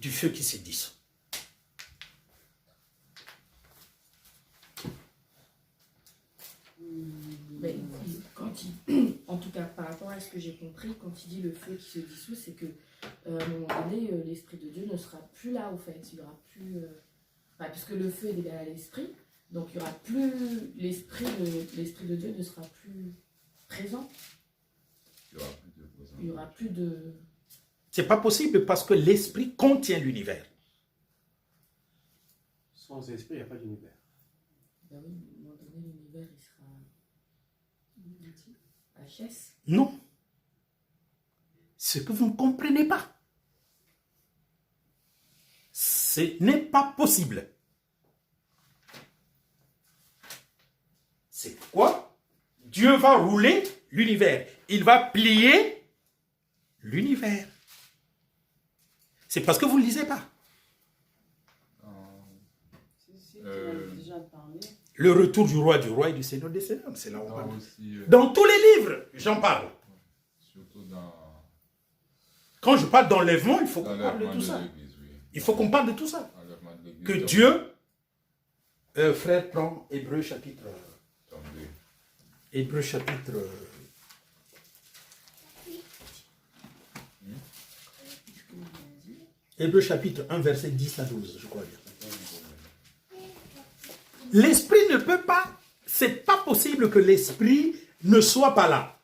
du feu qui se dissout. Mais en tout cas, par rapport à ce que j'ai compris, quand il dit le feu qui se dissout, c'est que à un moment donné, l'Esprit de Dieu ne sera plus là, au fait. Il n'y aura plus... puisque le feu est égal à l'Esprit, donc il n'y aura plus... L'Esprit de Dieu ne sera plus présent. Il n'y aura plus de... C'est pas possible parce que l'Esprit contient l'univers. Sans esprit, il n'y a pas d'univers. Ben oui, à un moment donné, l'univers, il sera... HS. Non. Ce que vous ne comprenez pas. Ce n'est pas possible. C'est pourquoi Dieu va rouler l'univers. Il va plier l'univers. C'est parce que vous ne le lisez pas. Déjà parlé. Le retour du roi et du Seigneur des Seigneurs. C'est là où on parle. Aussi, Dans tous les livres, j'en parle. surtout dans Quand je parle d'enlèvement, il faut qu'on parle de l'enlèvement tout ça. l'Église, oui. Il faut qu'on parle de tout ça. Enlèvement de l'Église, Que donc, Dieu, frère, prend Hébreu chapitre... attendez. Hébreu chapitre... Hébreu chapitre 1, verset 10 à 12, je crois bien. L'esprit ne peut pas, c'est pas possible que l'esprit ne soit pas là.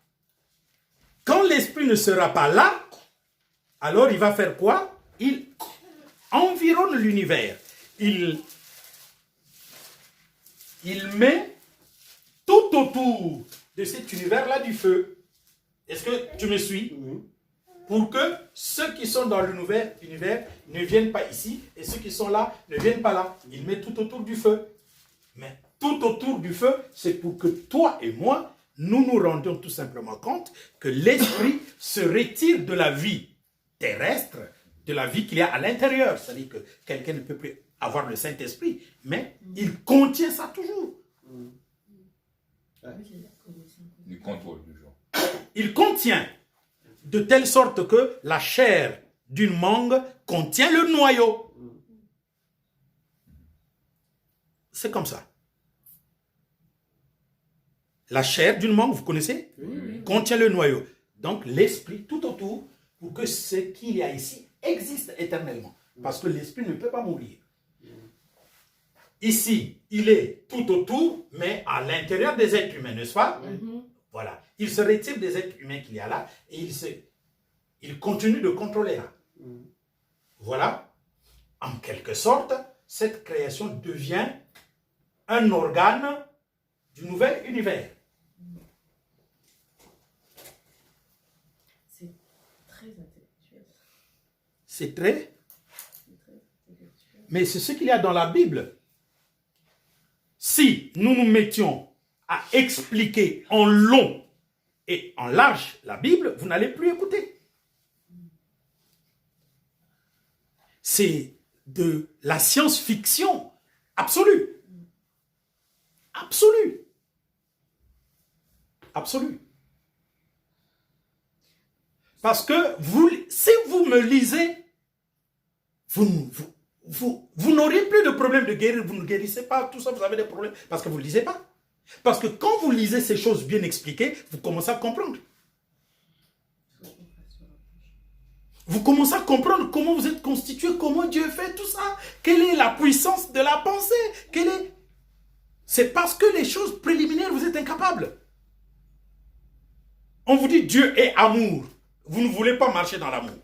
Quand l'esprit ne sera pas là, alors il va faire quoi? Il environne l'univers. Il met tout autour de cet univers-là du feu. Est-ce que tu me suis? Oui. Pour que ceux qui sont dans l'univers ne viennent pas ici et ceux qui sont là ne viennent pas là. Il met tout autour du feu. Mais tout autour du feu, c'est pour que toi et moi, nous nous rendions tout simplement compte que l'esprit se retire de la vie terrestre, de la vie qu'il y a à l'intérieur. C'est-à-dire que quelqu'un ne peut plus avoir le Saint-Esprit, mais il contient ça toujours. Du contrôle, toujours. Il contient, de telle sorte que la chair d'une mangue contient le noyau. C'est comme ça. La chair d'une mangue, vous connaissez? Oui. Contient le noyau. Donc l'esprit tout autour, pour que ce qu'il y a ici existe éternellement. Parce que l'esprit ne peut pas mourir. Ici, il est tout autour, mais à l'intérieur des êtres humains, n'est-ce pas? Voilà. Il se retire des êtres humains qu'il y a là et il continue de contrôler là. Voilà. En quelque sorte, cette création devient un organe du nouvel univers. C'est très intellectuel. C'est très... C'est très intellectuel. Mais c'est ce qu'il y a dans la Bible. Si nous nous mettions à expliquer en long et en large la Bible, vous n'allez plus écouter. C'est de la science-fiction absolue. Absolue. Absolue. Parce que si vous me lisez, vous n'auriez plus de problème de guérir, vous ne guérissez pas, tout ça, vous avez des problèmes, parce que vous ne lisez pas. Parce que quand vous lisez ces choses bien expliquées, vous commencez à comprendre. Vous commencez à comprendre comment vous êtes constitué, comment Dieu fait tout ça, quelle est la puissance de la pensée, C'est parce que les choses préliminaires, vous êtes incapables. On vous dit Dieu est amour. Vous ne voulez pas marcher dans l'amour.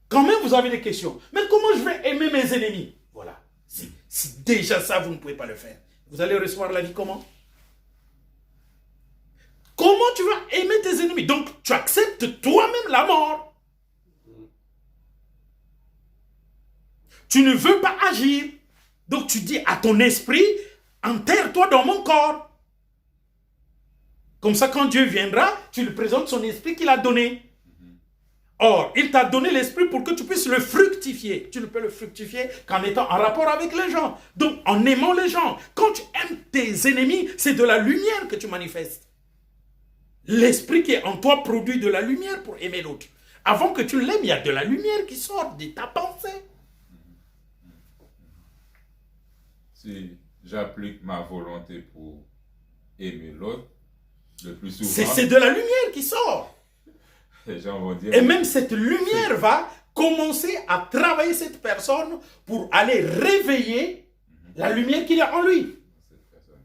Quand même, vous avez des questions. Mais comment je vais aimer mes ennemis? Voilà. Si déjà ça, vous ne pouvez pas le faire, vous allez recevoir la vie comment? Comment tu vas aimer tes ennemis? Donc, tu acceptes toi-même la mort. Tu ne veux pas agir. Donc, tu dis à ton esprit, enterre-toi dans mon corps. Comme ça, quand Dieu viendra, tu lui présentes son esprit qu'il a donné. Or, il t'a donné l'esprit pour que tu puisses le fructifier. Tu ne peux le fructifier qu'en étant en rapport avec les gens. Donc, en aimant les gens. Quand tu aimes tes ennemis, c'est de la lumière que tu manifestes. L'esprit qui est en toi produit de la lumière pour aimer l'autre. Avant que tu l'aimes, il y a de la lumière qui sort de ta pensée. Si j'applique ma volonté pour aimer l'autre, le plus souvent, C'est de la lumière qui sort. les gens vont dire... Et même cette lumière va commencer à travailler cette personne pour aller réveiller la lumière qu'il y a en lui. Cette personne.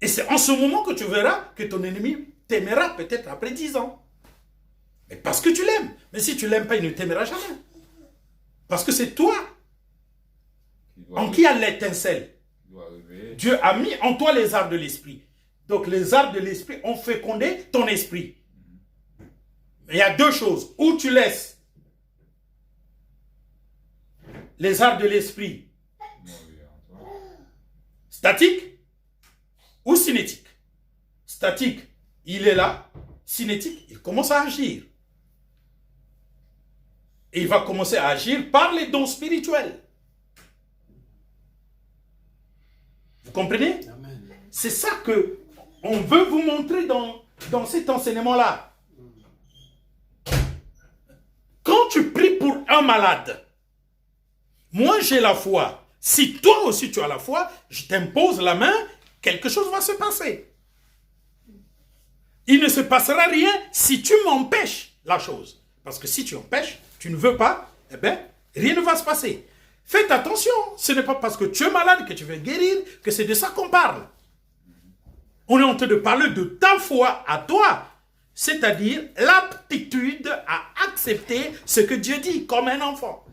Et c'est en ce moment que tu verras que ton ennemi t'aimera peut-être après 10 ans. Mais parce que tu l'aimes. Mais si tu ne l'aimes pas, il ne t'aimera jamais. Parce que c'est toi en qui a l'étincelle. Dieu a mis en toi les arts de l'esprit. Donc les arts de l'esprit ont fécondé ton esprit. Mais il y a deux choses. Ou tu laisses les arts de l'esprit statique ou cinétique. Statique, il est là. Cinétique, il commence à agir. Et il va commencer à agir par les dons spirituels. Vous comprenez? C'est ça que on veut vous montrer dans cet enseignement-là. Quand tu pries pour un malade, moi j'ai la foi. Si toi aussi tu as la foi, je t'impose la main, quelque chose va se passer. Il ne se passera rien si tu m'empêches la chose. Parce que si tu empêches, tu ne veux pas, eh bien, rien ne va se passer. Faites attention, ce n'est pas parce que tu es malade que tu veux guérir, que c'est de ça qu'on parle. On est en train de parler de ta foi à toi, c'est-à-dire l'aptitude à accepter ce que Dieu dit comme un enfant.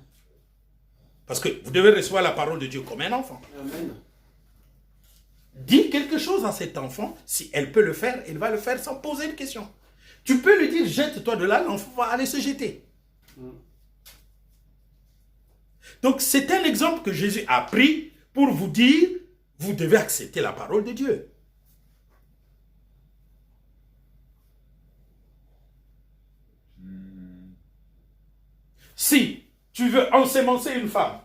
Parce que vous devez recevoir la parole de Dieu comme un enfant. Amen. Dis quelque chose à cet enfant, si elle peut le faire, elle va le faire sans poser de question. Tu peux lui dire, jette-toi de là, l'enfant va aller se jeter. Donc c'est un exemple que Jésus a pris pour vous dire, vous devez accepter la parole de Dieu. Si tu veux ensemencer une femme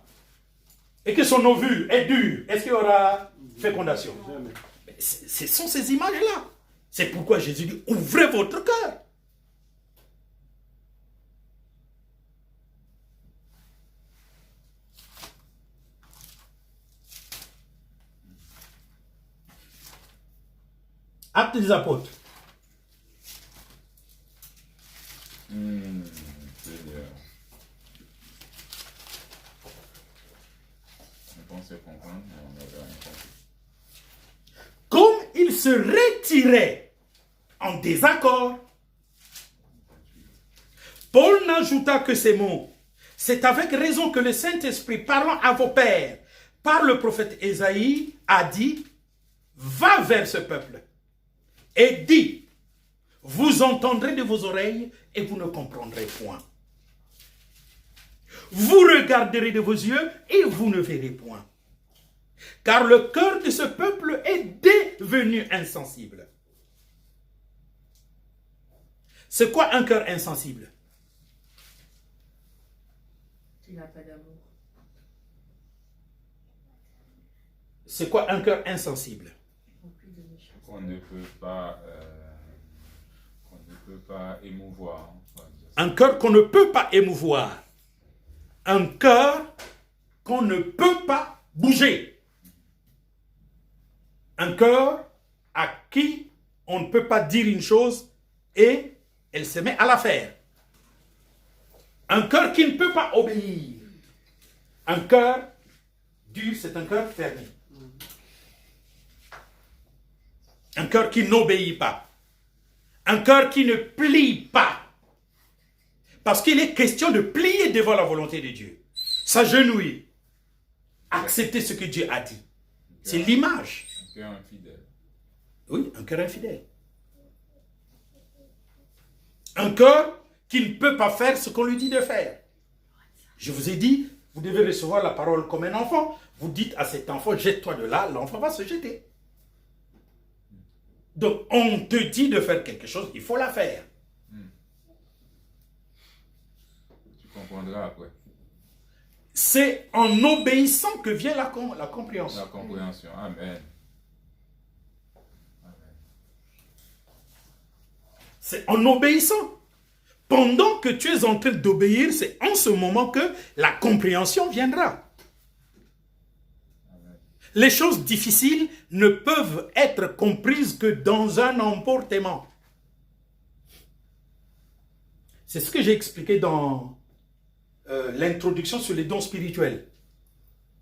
et que son ovule est dur, est-ce qu'il y aura fécondation? Jamais. Ce sont ces images-là. C'est pourquoi Jésus dit, ouvrez votre cœur. Actes des apôtres. Seigneur. On pensait comprendre, mais on n'avait rien compris. Comme il se retirait en désaccord, Paul n'ajouta que ces mots. C'est avec raison que le Saint-Esprit, parlant à vos pères, par le prophète Ésaïe, a dit, va vers ce peuple et dis, vous entendrez de vos oreilles et vous ne comprendrez point. Vous regarderez de vos yeux et vous ne verrez point. Car le cœur de ce peuple est devenu insensible. C'est quoi un cœur insensible? Il n'a pas d'amour. C'est quoi un cœur insensible? Rempli de méchanceté. Qu'on ne peut pas émouvoir. Un cœur qu'on ne peut pas émouvoir. Un cœur qu'on ne peut pas bouger. Un cœur à qui on ne peut pas dire une chose et elle se met à la faire. Un cœur qui ne peut pas obéir. Un cœur dur, c'est un cœur fermé. Un cœur qui n'obéit pas. Un cœur qui ne plie pas. Parce qu'il est question de plier devant la volonté de Dieu. S'agenouiller. Accepter ce que Dieu a dit. C'est l'image. Un cœur infidèle. Oui, un cœur infidèle. Un cœur qui ne peut pas faire ce qu'on lui dit de faire. Je vous ai dit, vous devez recevoir la parole comme un enfant. Vous dites à cet enfant, jette-toi de là, l'enfant va se jeter. Donc, on te dit de faire quelque chose, il faut la faire. Tu comprendras après. C'est en obéissant que vient la compréhension. La compréhension. Amen. C'est en obéissant. pendant que tu es en train d'obéir, c'est en ce moment que la compréhension viendra. Les choses difficiles ne peuvent être comprises que dans un emportement. C'est ce que j'ai expliqué dans l'introduction sur les dons spirituels.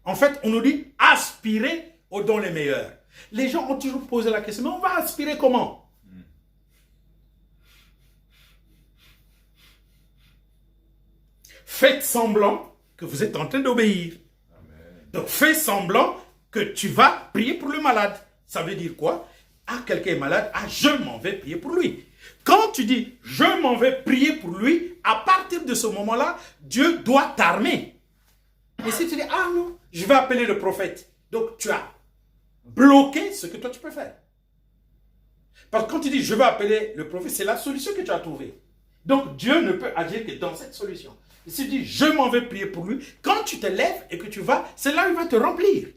En fait, on nous dit aspirer aux dons les meilleurs. Les gens ont toujours posé la question, mais on va aspirer comment? Faites semblant que vous êtes en train d'obéir. Donc, fais semblant que tu vas prier pour le malade. Ça veut dire quoi? Ah, quelqu'un est malade, ah, je m'en vais prier pour lui. Quand tu dis, je m'en vais prier pour lui, à partir de ce moment-là, Dieu doit t'armer. Et si tu dis, ah non, je vais appeler le prophète. Donc, tu as bloqué ce que toi tu peux faire. Parce que quand tu dis, je vais appeler le prophète, c'est la solution que tu as trouvée. Donc, Dieu ne peut agir que dans cette solution. Et si tu dis, je m'en vais prier pour lui, quand tu te lèves et que tu vas, c'est là où il va te remplir.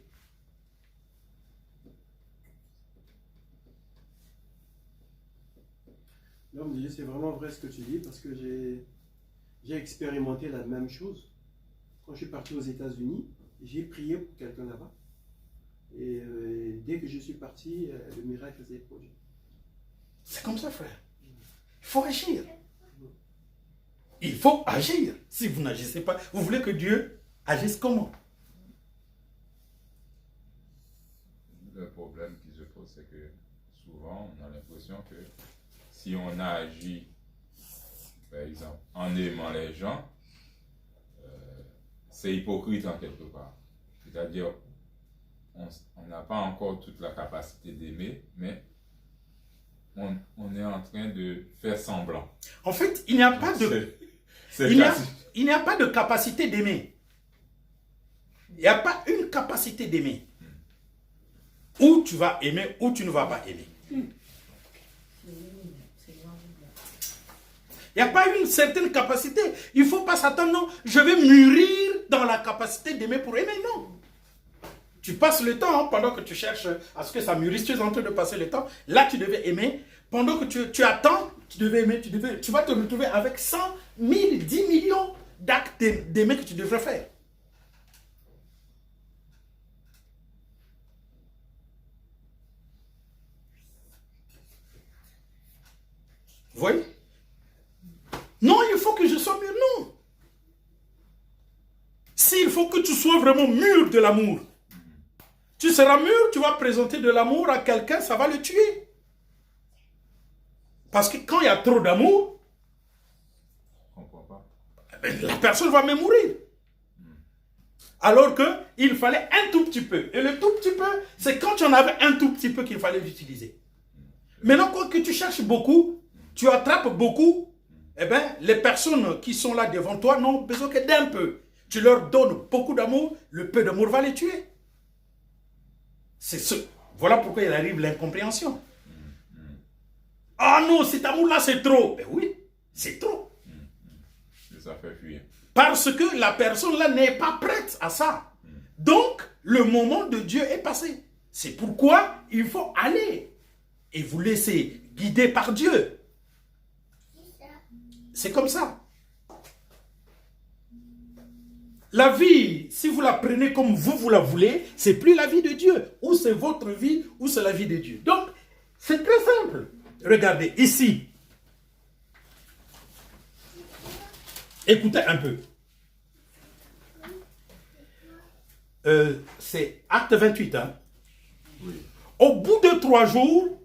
Non, mais c'est vraiment vrai ce que tu dis parce que j'ai expérimenté la même chose. Quand je suis parti aux États-Unis, j'ai prié pour quelqu'un là-bas. Et dès que je suis parti, le miracle s'est produit. C'est comme ça, frère. Il faut agir. Il faut agir. Si vous n'agissez pas, vous voulez que Dieu agisse comment? Le problème qui se pose, c'est que souvent, on a l'impression que si on a agi, par exemple, en aimant les gens, c'est hypocrite en quelque part. C'est-à-dire, on n'a pas encore toute la capacité d'aimer, mais on est en train de faire semblant. En fait, il n'y a pas de... Il n'y a pas de capacité d'aimer. Il n'y a pas une capacité d'aimer. Ou tu vas aimer, ou tu ne vas pas aimer. Il n'y a pas une certaine capacité. Il ne faut pas s'attendre, non, je vais mûrir dans la capacité d'aimer pour aimer, non. Tu passes le temps, hein, pendant que tu cherches à ce que ça mûrisse, tu es en train de passer le temps. Là, tu devais aimer. Pendant que tu attends, tu devais aimer, tu vas te retrouver avec 100 000, 10 millions d'actes d'aimer que tu devrais faire. Vous voyez? Non, il faut que je sois mûr. Non. S'il faut que tu sois vraiment mûr de l'amour, tu seras mûr, tu vas présenter de l'amour à quelqu'un, ça va le tuer. Parce que quand il y a trop d'amour, la personne va même mourir. Alors qu'il fallait un tout petit peu. Et le tout petit peu, c'est quand tu en avais un tout petit peu qu'il fallait l'utiliser. Maintenant, quand tu cherches beaucoup, tu attrapes beaucoup, eh bien, les personnes qui sont là devant toi n'ont besoin que d'un peu. Tu leur donnes beaucoup d'amour, le peu d'amour va les tuer. Voilà pourquoi il arrive l'incompréhension. Ah non, cet amour-là, c'est trop. Ben oui, c'est trop. Ça fait fuir. Parce que la personne-là n'est pas prête à ça. Donc, le moment de Dieu est passé. C'est pourquoi il faut aller et vous laisser guider par Dieu. C'est comme ça. La vie, si vous la prenez comme vous la voulez, c'est plus la vie de Dieu. Ou c'est votre vie, ou c'est la vie de Dieu. Donc, c'est très simple. Regardez, ici. Écoutez un peu. C'est acte 28. Hein? Oui. Au bout de 3 jours,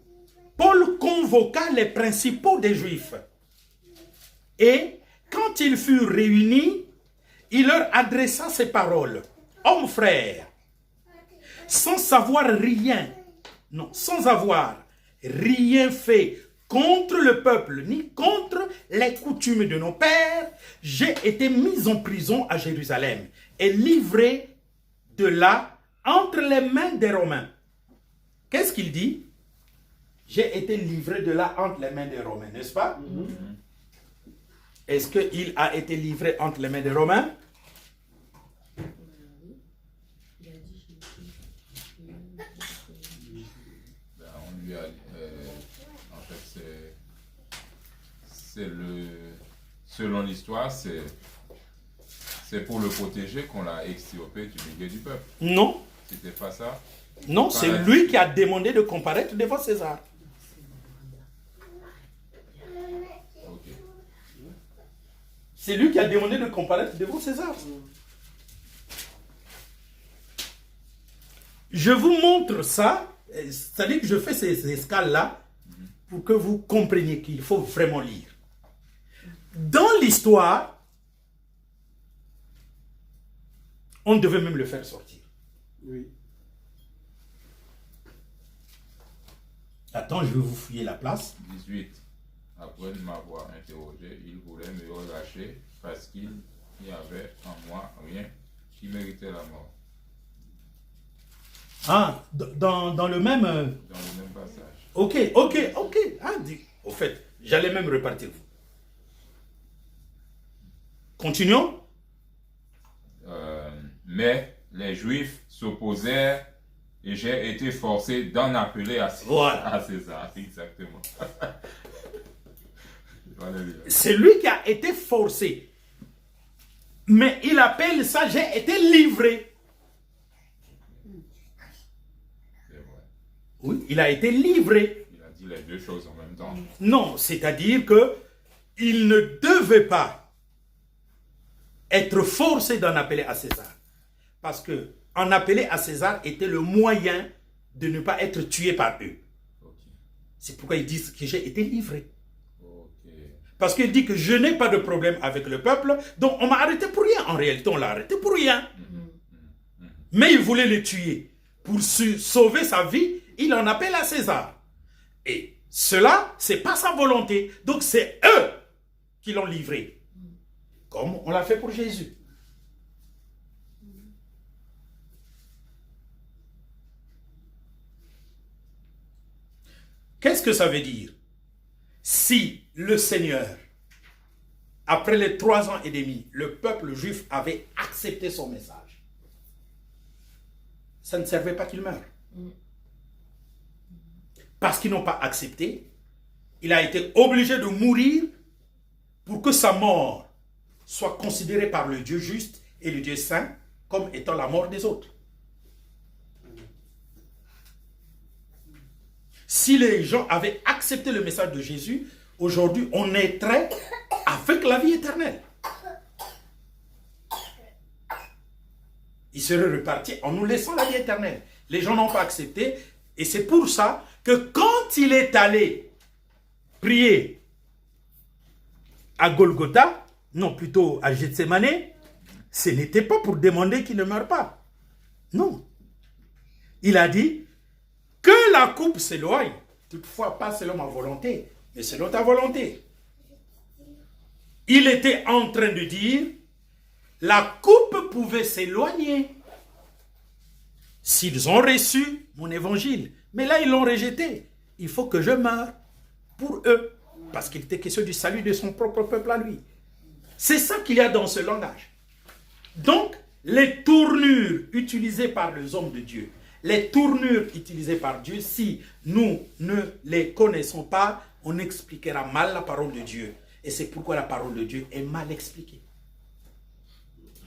Paul convoqua les principaux des Juifs. Et quand ils furent réunis, il leur adressa ces paroles. Hommes frères, sans avoir rien fait contre le peuple, ni contre les coutumes de nos pères, j'ai été mis en prison à Jérusalem et livré de là entre les mains des Romains. Qu'est-ce qu'il dit? J'ai été livré de là entre les mains des Romains, n'est-ce pas? Est-ce qu'il a été livré entre les mains des Romains? On lui a, en fait, c'est selon l'histoire, c'est pour le protéger qu'on l'a extirpé du milieu du peuple. Non, C'était pas ça? non, c'est lui qui a demandé de comparaître devant César. Ok. C'est lui qui a demandé de comparaître devant César. Je vous montre ça, c'est-à-dire que je fais ces escales-là pour que vous compreniez qu'il faut vraiment lire. Dans l'histoire, on devait même le faire sortir. Oui. Attends, je vais vous fouiller la place. 18. Après m'avoir interrogé, il voulait me relâcher parce qu'il n'y avait en moi rien qui méritait la mort. Ah, dans le même... Dans le même passage. Ok. Ah, au fait, j'allais même repartir. Continuons. Mais les Juifs s'opposèrent et j'ai été forcé d'en appeler à César. Voilà. À César, exactement. Alléluia. C'est lui qui a été forcé. Mais il appelle ça, j'ai été livré. C'est vrai. Oui, il a été livré. Il a dit les deux choses en même temps. Non, c'est-à-dire que il ne devait pas être forcé d'en appeler à César. Parce que en appeler à César était le moyen de ne pas être tué par eux. Ok. C'est pourquoi ils disent que j'ai été livré. Ok. Parce qu'il dit que je n'ai pas de problème avec le peuple, donc on m'a arrêté pour rien. En réalité, on l'a arrêté pour rien. Mais il voulait le tuer. Pour sauver sa vie, il en appelle à César. Et cela, c'est pas sa volonté. Donc c'est eux qui l'ont livré. Comme on l'a fait pour Jésus. Qu'est-ce que ça veut dire? Si le Seigneur, après les 3 ans et demi, le peuple juif avait accepté son message, ça ne servait pas qu'il meure. Parce qu'ils n'ont pas accepté, il a été obligé de mourir pour que sa mort soit considérée par le Dieu juste et le Dieu saint comme étant la mort des autres. Si les gens avaient accepté le message de Jésus, aujourd'hui, on naîtrait avec la vie éternelle. Ils seraient repartis en nous laissant la vie éternelle. Les gens n'ont pas accepté. Et c'est pour ça que quand il est allé prier à Golgotha, non, plutôt à Gethsémane, ce n'était pas pour demander qu'il ne meure pas. Non. Il a dit que la coupe s'éloigne, toutefois pas selon ma volonté, mais selon ta volonté. Il était en train de dire, la coupe pouvait s'éloigner s'ils ont reçu mon évangile. Mais là, ils l'ont rejeté. Il faut que je meure pour eux, parce qu'il était question du salut de son propre peuple à lui. C'est ça qu'il y a dans ce langage. Donc, les tournures utilisées par les hommes de Dieu, les tournures utilisées par Dieu, si nous ne les connaissons pas, on expliquera mal la parole de Dieu. Et c'est pourquoi la parole de Dieu est mal expliquée.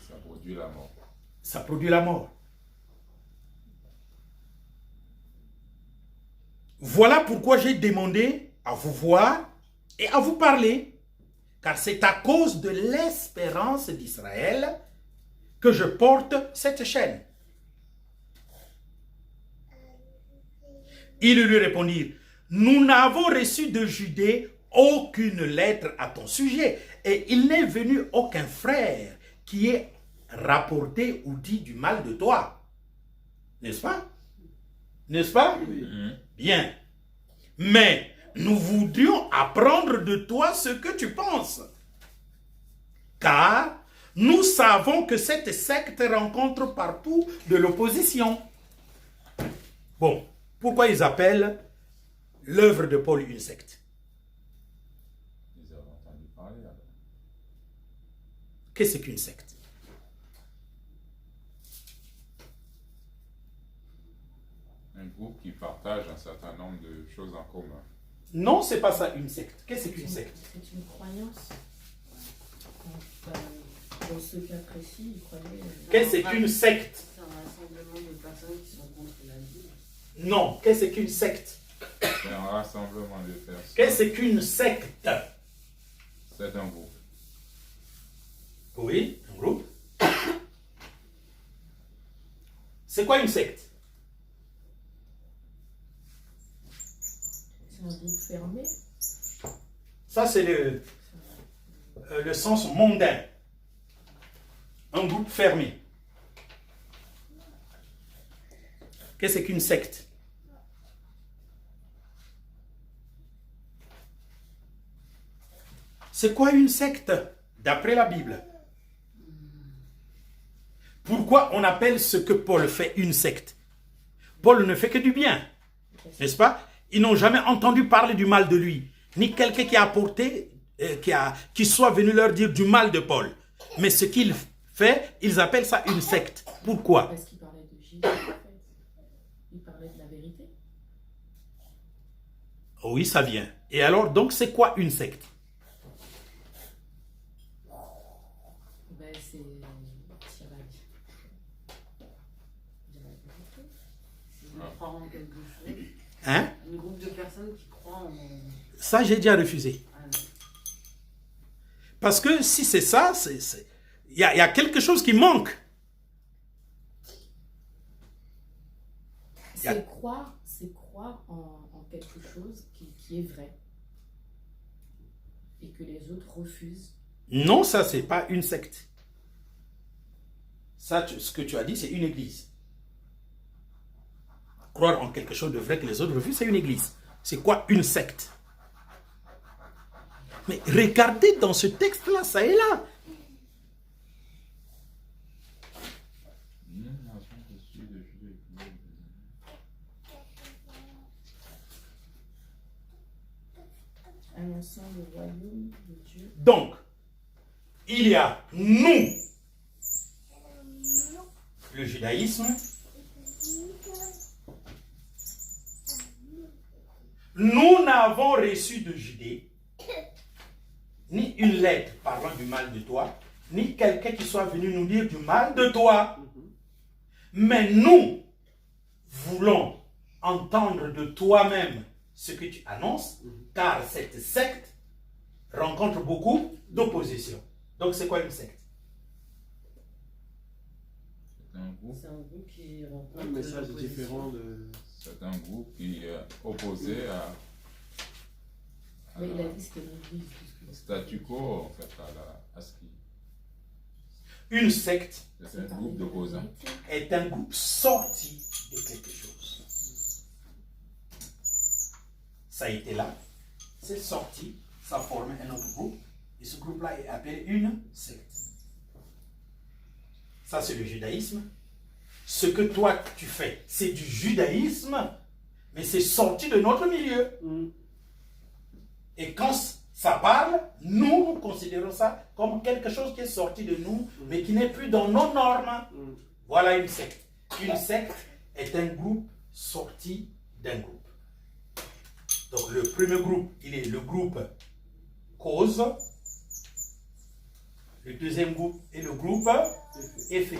Ça produit la mort. Ça produit la mort. Voilà pourquoi j'ai demandé à vous voir et à vous parler. Car c'est à cause de l'espérance d'Israël que je porte cette chaîne. Ils lui répondirent, nous n'avons reçu de Judée aucune lettre à ton sujet, et il n'est venu aucun frère qui ait rapporté ou dit du mal de toi. N'est-ce pas? N'est-ce pas? Oui. Bien. Mais nous voudrions apprendre de toi ce que tu penses. Car nous savons que cette secte rencontre partout de l'opposition. Bon, pourquoi ils appellent l'œuvre de Paul une secte? Ils avaient entendu parler alors. Qu'est-ce qu'une secte? Un groupe qui partage un certain nombre de choses en commun. Non, c'est pas ça une secte. Qu'est-ce qu'une secte? C'est une croyance. Dans ce cas précis, il croyait... Qu'est-ce qu'une secte? C'est un rassemblement de personnes qui sont contre la Bible. Non. Qu'est-ce qu'une secte? C'est un rassemblement de personnes. Qu'est-ce qu'une secte? C'est un groupe. Oui, un groupe. C'est quoi une secte? C'est un groupe fermé. Ça, c'est le sens mondain. Un groupe fermé. Qu'est-ce qu'une secte? C'est quoi une secte d'après la Bible? Pourquoi on appelle ce que Paul fait une secte? Paul ne fait que du bien, n'est-ce pas? Ils n'ont jamais entendu parler du mal de lui, ni quelqu'un qui a apporté, qui soit venu leur dire du mal de Paul. Mais ce qu'il fait, ils appellent ça une secte. Pourquoi? Parce qu'il parlait de Jésus, en fait. Il parlait de la vérité. Oui, ça vient. Et alors, donc, c'est quoi une secte? Ben, c'est dire la vérité. C'est de croire en quelque chose. Hein? Un groupe de personnes qui croient en... Ça, j'ai déjà refusé. Ah non. Parce que si c'est ça, il y a quelque chose qui manque. Y a- C'est croire en quelque chose qui est vrai. Et que les autres refusent. Non, ça, c'est pas une secte. Ça, ce que tu as dit, c'est une église. Croire en quelque chose de vrai que les autres refusent, c'est une église. C'est quoi une secte? Mais regardez dans ce texte-là, ça est là. Annonçant le royaume de Dieu. Donc, il y a nous, le judaïsme, nous n'avons reçu de Judée ni une lettre parlant du mal de toi, ni quelqu'un qui soit venu nous dire du mal de toi. Mais nous voulons entendre de toi-même ce que tu annonces, car cette secte rencontre beaucoup d'opposition. Donc c'est quoi une secte? C'est un groupe. C'est un groupe qui rencontre Un message l'opposition. différent de... C'est un groupe qui est opposé Mais il a dit c'était l'église. au statu quo, en fait, à ce qui. Une secte C'est un groupe d'opposants. est un groupe sorti de quelque chose. Ça a été là, c'est sorti, ça forme un autre groupe, et ce groupe-là est appelé une secte. Ça, c'est le judaïsme. Ce que toi, tu fais, c'est du judaïsme, mais c'est sorti de notre milieu. Et quand ça parle, nous considérons ça comme quelque chose qui est sorti de nous, mais qui n'est plus dans nos normes. Voilà une secte. Une secte est un groupe sorti d'un groupe. Donc le premier groupe, il est le groupe cause. Le deuxième groupe est le groupe effet.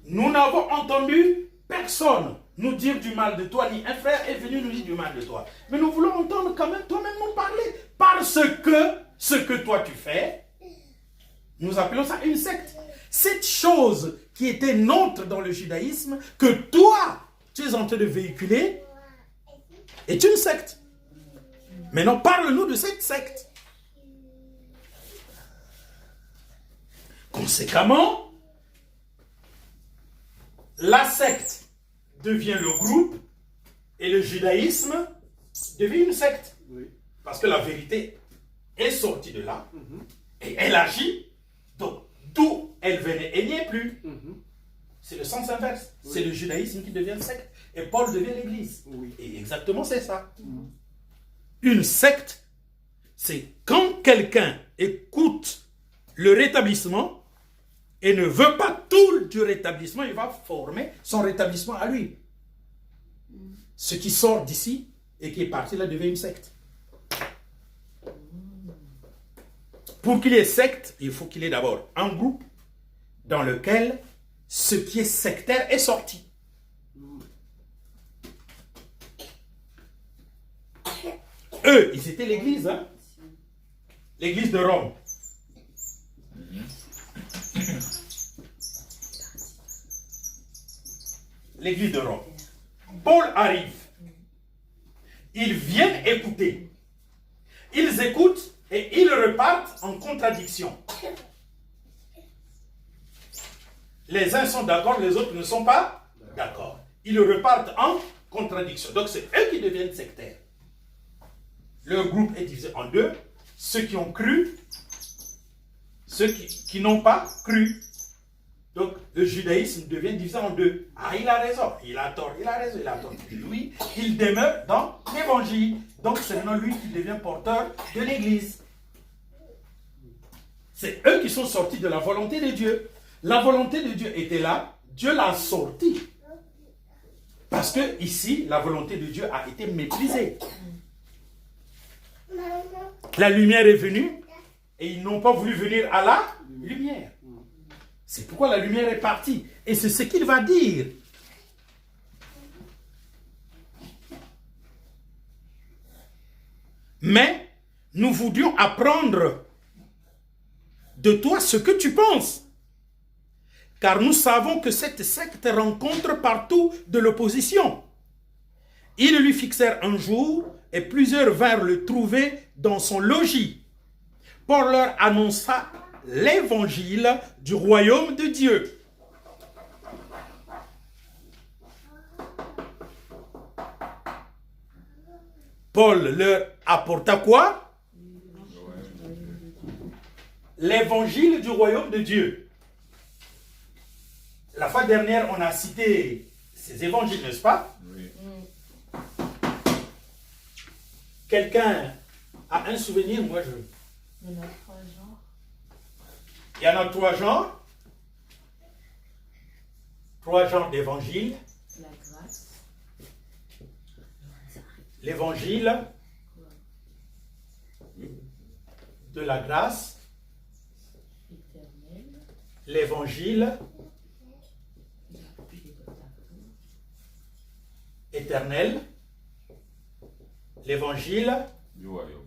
Nous n'avons entendu personne nous dire du mal de toi, ni un frère est venu nous dire du mal de toi. Mais nous voulons entendre quand même toi-même nous parler. Parce que ce que toi tu fais, nous appelons ça une secte. Cette chose qui était nôtre dans le judaïsme, que toi, tu es en train de véhiculer, est une secte. Maintenant, parle-nous de cette secte. Conséquemment, la secte devient le groupe et le judaïsme devient une secte. Oui. Parce que la vérité est sortie de là et elle agit. Donc, d'où elle venait, elle n'y est plus. C'est le sens inverse. Oui. C'est le judaïsme qui devient secte et Paul devient l'église. Oui. Et exactement c'est ça. Une secte, c'est quand quelqu'un écoute le rétablissement et ne veut pas tout du rétablissement, il va former son rétablissement à lui. Ce qui sort d'ici et qui est parti là devient une secte. Pour qu'il y ait secte, il faut qu'il y ait d'abord un groupe dans lequel ce qui est sectaire est sorti. Eux, ils étaient l'église, hein? L'église de Rome. L'église de Rome. Paul arrive. Ils viennent écouter. Ils écoutent et ils repartent en contradiction. Les uns sont d'accord, les autres ne sont pas d'accord. Ils repartent en contradiction. Donc c'est eux qui deviennent sectaires. Leur groupe est divisé en deux. Ceux qui ont cru, ceux qui n'ont pas cru. Donc le judaïsme devient divisé en deux. Ah, il a raison, il a tort, il a raison, il a tort. Lui, il demeure dans l'évangile. Donc c'est maintenant lui qui devient porteur de l'église. C'est eux qui sont sortis de la volonté de Dieu. La volonté de Dieu était là, Dieu l'a sorti. Parce que ici, la volonté de Dieu a été maîtrisée. La lumière est venue et ils n'ont pas voulu venir à la lumière. C'est pourquoi la lumière est partie. Et c'est ce qu'il va dire. Mais nous voulions apprendre de toi ce que tu penses. Car nous savons que cette secte rencontre partout de l'opposition. Ils lui fixèrent un jour et plusieurs vinrent le trouver dans son logis. Paul leur annonça l'évangile du royaume de Dieu. Paul leur apporta quoi? L'évangile du royaume de Dieu. La fois dernière, on a cité ces évangiles, n'est-ce pas? Oui. Quelqu'un a un souvenir? Moi, je... Il y en a 3 genres. Il y en a 3 genres. 3 genres d'évangiles. La grâce. L'évangile de la grâce. Éternelle. L'évangile éternel. L'évangile Du royaume.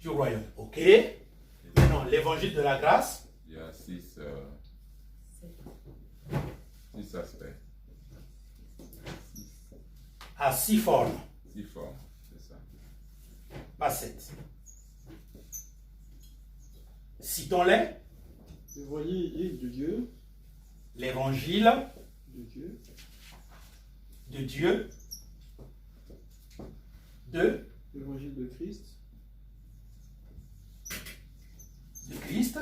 du royaume. Ok. Maintenant, l'évangile de la grâce. Il y a 6 aspects. À 6 formes. 6 formes, c'est ça. Pas 7. Citons-les. L'évangile de Dieu, L'évangile de Dieu, de Dieu, de l'évangile de Christ, Christ,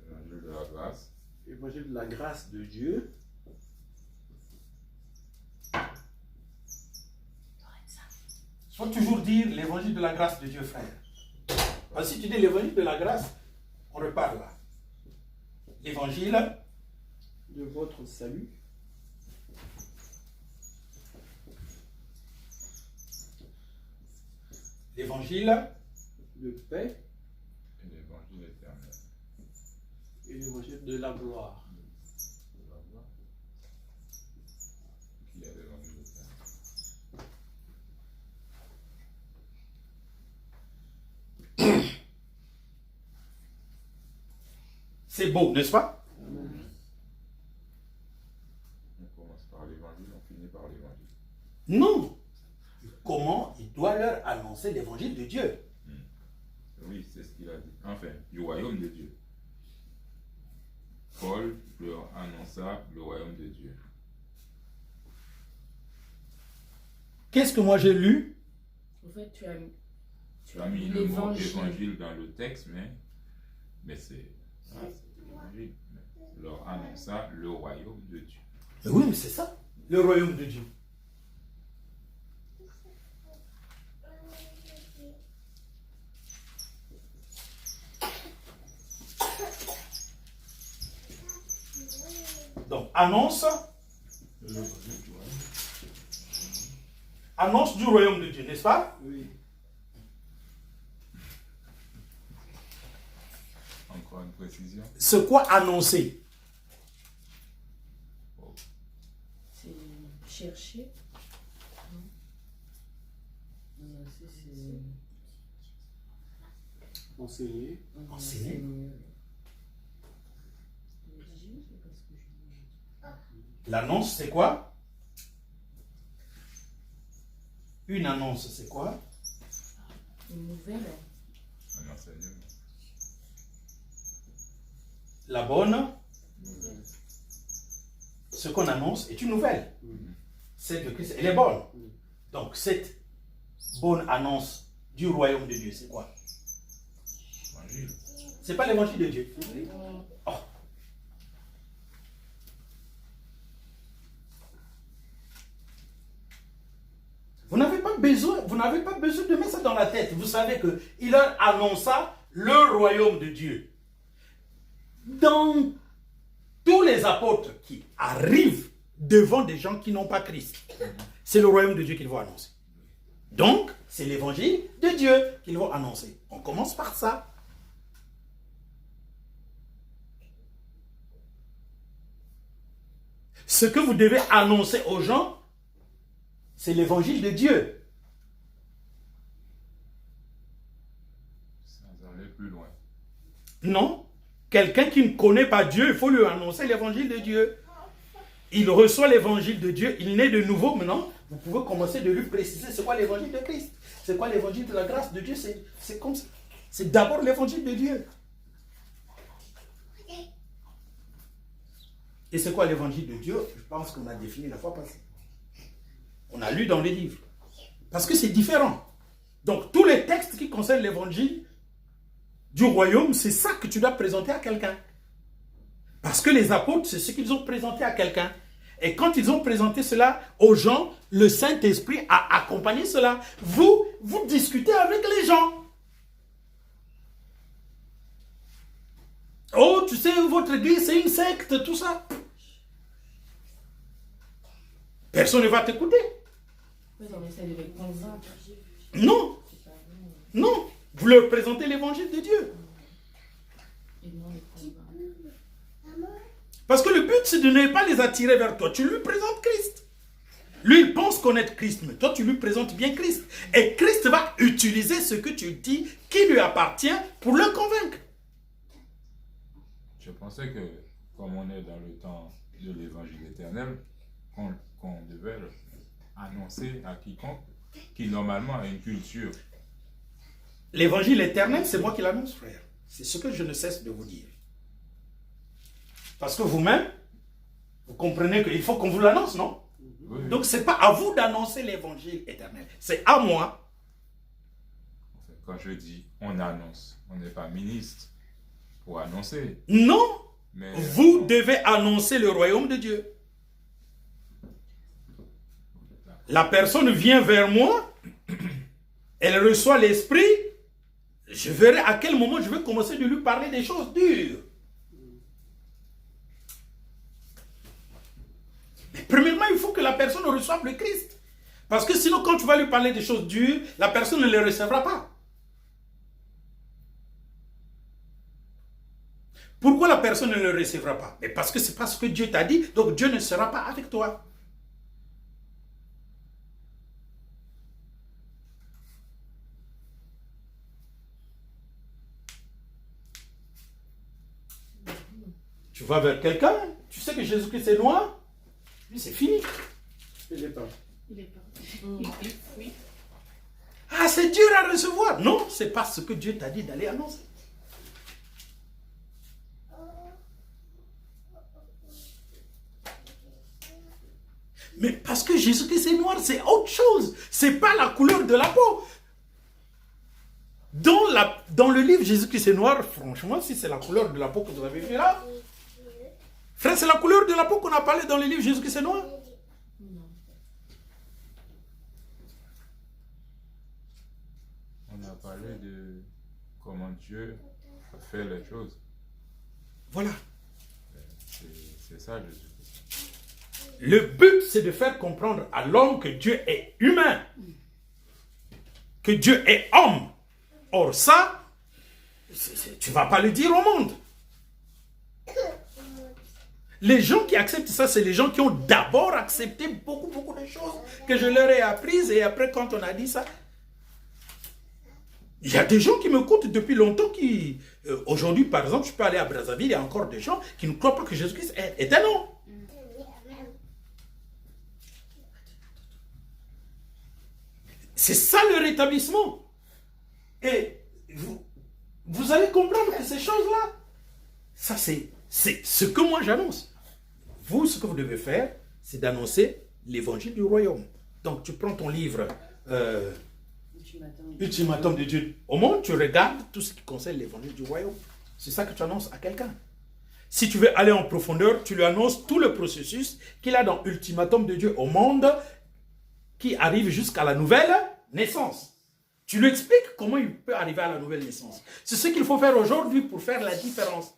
L'évangile de la grâce. l'évangile de la grâce de Dieu, il faut toujours dire l'évangile de la grâce de Dieu, frère. Parce que si tu dis l'évangile de la grâce, on repart là. L'évangile de votre salut, l'évangile de paix Et l'évangile éternel. et l'évangile de la gloire. De la gloire. Qui est l'évangile éternel. c'est beau, n'est-ce pas? On commence par l'évangile, on finit par l'évangile. Non. Comment il doit leur annoncer l'évangile de Dieu? Oui, c'est ce qu'il a dit. Enfin, du royaume de Dieu. Paul leur annonça le royaume de Dieu. Qu'est-ce que moi j'ai lu? En fait, tu as Tu as mis le mot évangile dans le texte, mais c'est l'évangile. Leur annonça le royaume de Dieu. Mais oui, mais c'est ça, le royaume de Dieu. Donc, annonce du royaume de Dieu, n'est-ce pas? Oui, Encore une précision. C'est quoi annoncer? C'est chercher. C'est Enseigner. Enseigner. L'annonce, c'est quoi? Une annonce, c'est quoi? Une nouvelle. Un enseignement. La bonne, ce qu'on annonce est une nouvelle. Celle de Christ, elle est bonne. Donc, cette bonne annonce du royaume de Dieu, c'est quoi? Évangile. C'est pas l'évangile de Dieu. Oh. Vous n'avez pas besoin de mettre ça dans la tête. Vous savez qu'il leur annonça le royaume de Dieu. Dans tous les apôtres qui arrivent devant des gens qui n'ont pas Christ, c'est le royaume de Dieu qu'ils vont annoncer. Donc, c'est l'évangile de Dieu qu'ils vont annoncer. On commence par ça. Ce que vous devez annoncer aux gens, c'est l'évangile de Dieu. Sans aller plus loin. Non. Quelqu'un qui ne connaît pas Dieu, il faut lui annoncer l'évangile de Dieu. Il reçoit l'évangile de Dieu, il naît de nouveau maintenant. Vous pouvez commencer de lui préciser c'est quoi l'évangile de Christ. C'est quoi l'évangile de la grâce de Dieu. C'est comme ça. C'est d'abord l'évangile de Dieu. Et c'est quoi l'évangile de Dieu? Je pense qu'on a défini la fois passée. On a lu dans les livres. Parce que c'est différent. Donc, tous les textes qui concernent l'évangile du royaume, c'est ça que tu dois présenter à quelqu'un. Parce que les apôtres, c'est ce qu'ils ont présenté à quelqu'un. Et quand ils ont présenté cela aux gens, le Saint-Esprit a accompagné cela. Vous discutez avec les gens. Oh, tu sais, votre église, c'est une secte, tout ça. Personne ne va t'écouter. Oui, on essaie de les convaincre. Non, non. Vous leur présentez l'évangile de Dieu. Et non les convaincre. Parce que le but, c'est de ne pas les attirer vers toi. Tu lui présentes Christ. Lui, il pense connaître Christ, mais toi, tu lui présentes bien Christ. Et Christ va utiliser ce que tu dis qui lui appartient pour le convaincre. Je pensais que, comme on est dans le temps de l'évangile éternel, qu'on devait annoncer à quiconque qui normalement a une culture. L'évangile éternel, c'est moi qui l'annonce, frère. C'est ce que je ne cesse de vous dire. Parce que vous-même, vous comprenez qu'il faut qu'on vous l'annonce, non? Oui. Donc, ce n'est pas à vous d'annoncer l'évangile éternel. C'est à moi. Quand je dis on annonce, on n'est pas ministre pour annoncer. Non, Mais vous devez annoncer le royaume de Dieu. La personne vient vers moi, elle reçoit l'esprit, je verrai à quel moment je vais commencer de lui parler des choses dures. Mais premièrement, il faut que la personne reçoive le Christ. Parce que sinon, quand tu vas lui parler des choses dures, la personne ne les recevra pas. Pourquoi la personne ne le recevra pas? Mais parce que c'est pas ce que Dieu t'a dit, donc Dieu ne sera pas avec toi. Tu vas vers quelqu'un, tu sais que Jésus-Christ est noir, lui c'est fini. Il n'est pas. Il est pas. Oui. Ah, c'est dur à recevoir. Non, c'est pas ce que Dieu t'a dit d'aller annoncer. Mais parce que Jésus-Christ est noir, c'est autre chose. C'est pas la couleur de la peau. Dans le livre Jésus-Christ est noir, franchement, si c'est la couleur de la peau que vous avez vu là, frère, c'est la couleur de la peau qu'on a parlé dans le livre Jésus-Christ est noir. on a parlé de comment Dieu a fait les choses. Voilà. C'est ça, Jésus. Le but, c'est de faire comprendre à l'homme que Dieu est humain. Que Dieu est homme. Or ça, Tu ne vas pas le dire au monde. Les gens qui acceptent ça, c'est les gens qui ont d'abord accepté beaucoup de choses que je leur ai apprises. Et après, quand on a dit ça, il y a des gens qui m'écoutent depuis longtemps qui... aujourd'hui, par exemple, je peux aller à Brazzaville, il y a encore des gens qui ne croient pas que Jésus-Christ est un homme. C'est ça le rétablissement. Et vous allez comprendre que ces choses-là, ça c'est ce que moi j'annonce. Vous, ce que vous devez faire, c'est d'annoncer l'évangile du royaume. Donc tu prends ton livre Ultimatum de Dieu au monde, tu regardes tout ce qui concerne l'évangile du royaume. C'est ça que tu annonces à quelqu'un. Si tu veux aller en profondeur, tu lui annonces tout le processus qu'il a dans Ultimatum de Dieu au monde qui arrive jusqu'à la nouvelle naissance. Tu lui expliques comment il peut arriver à la nouvelle naissance. C'est ce qu'il faut faire aujourd'hui pour faire la différence.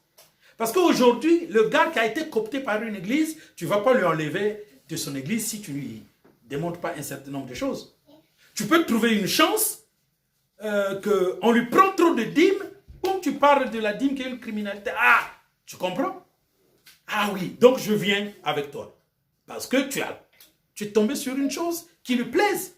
Parce qu'aujourd'hui, le gars qui a été coopté par une église, tu ne vas pas lui enlever de son église si tu ne lui démontres pas un certain nombre de choses. Tu peux trouver une chance qu'on lui prend trop de dîmes, comme tu parles de la dîme qui est une criminalité. Ah, tu comprends? Ah oui, donc je viens avec toi. Parce que tu es tombé sur une chose qui lui plaise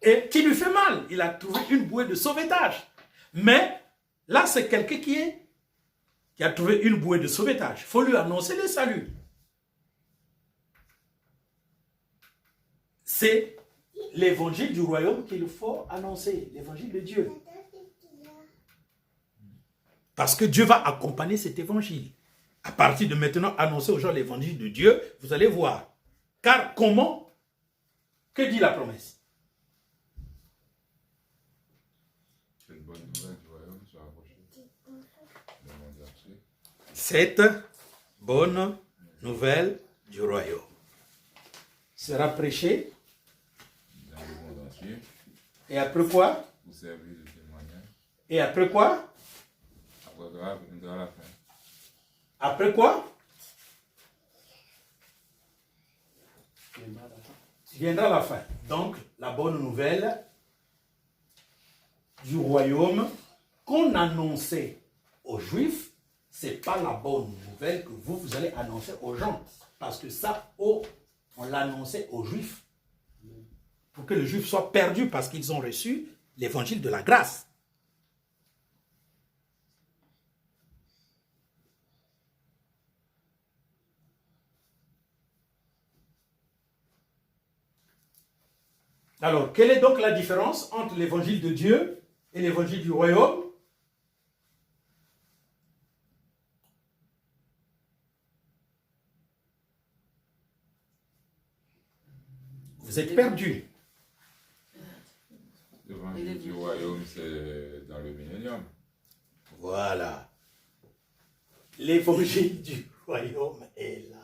et qui lui fait mal. Il a trouvé une bouée de sauvetage. Mais là, c'est quelqu'un qui a trouvé une bouée de sauvetage. Il faut lui annoncer le salut. C'est l'évangile du royaume qu'il faut annoncer, l'évangile de Dieu. Parce que Dieu va accompagner cet évangile. À partir de maintenant, annoncer aux gens l'évangile de Dieu, vous allez voir. Car comment? Que dit la promesse? Cette bonne nouvelle du royaume soit approchée. Le monde entier. Cette bonne nouvelle du royaume sera prêchée. Dans le monde entier. Et après quoi? Pour servir de témoignage. Et après quoi? Après viendra la fin. Après quoi? Viendra la fin. Donc, la bonne nouvelle du royaume qu'on annonçait aux Juifs, ce n'est pas la bonne nouvelle que vous allez annoncer aux gens. Parce que ça, on l'annonçait aux Juifs. Pour que les Juifs soient perdus parce qu'ils ont reçu l'évangile de la grâce. Alors, quelle est donc la différence entre l'évangile de Dieu et l'évangile du royaume? Vous êtes perdus. L'évangile du royaume, c'est dans le millénium. Voilà. L'évangile du royaume est là.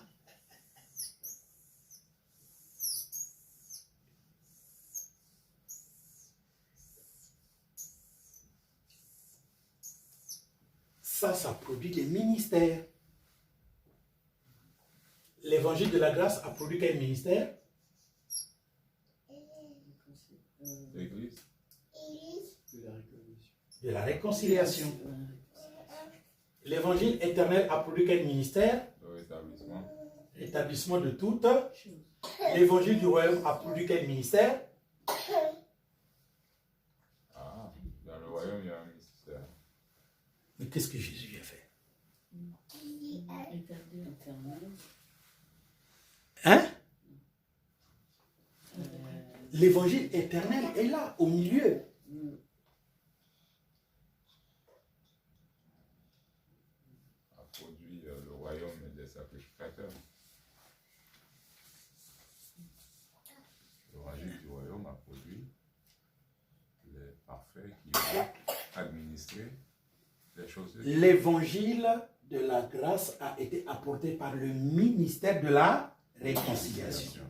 Ça produit des ministères. L'évangile de la grâce a produit quel ministère? L'église. De la réconciliation. L'évangile éternel a produit quel ministère? Le rétablissement. L'établissement de toutes. L'évangile du royaume a produit quel ministère? Ah, dans le royaume, il y a un ministère. Mais qu'est-ce que Jésus a fait? Hein? L'évangile éternel est là, au milieu. A produit le royaume des sacrificateurs. L'évangile du royaume a produit les parfaits qui vont administrer les choses de Dieu. L'évangile de la grâce a été apporté par le ministère de la réconciliation.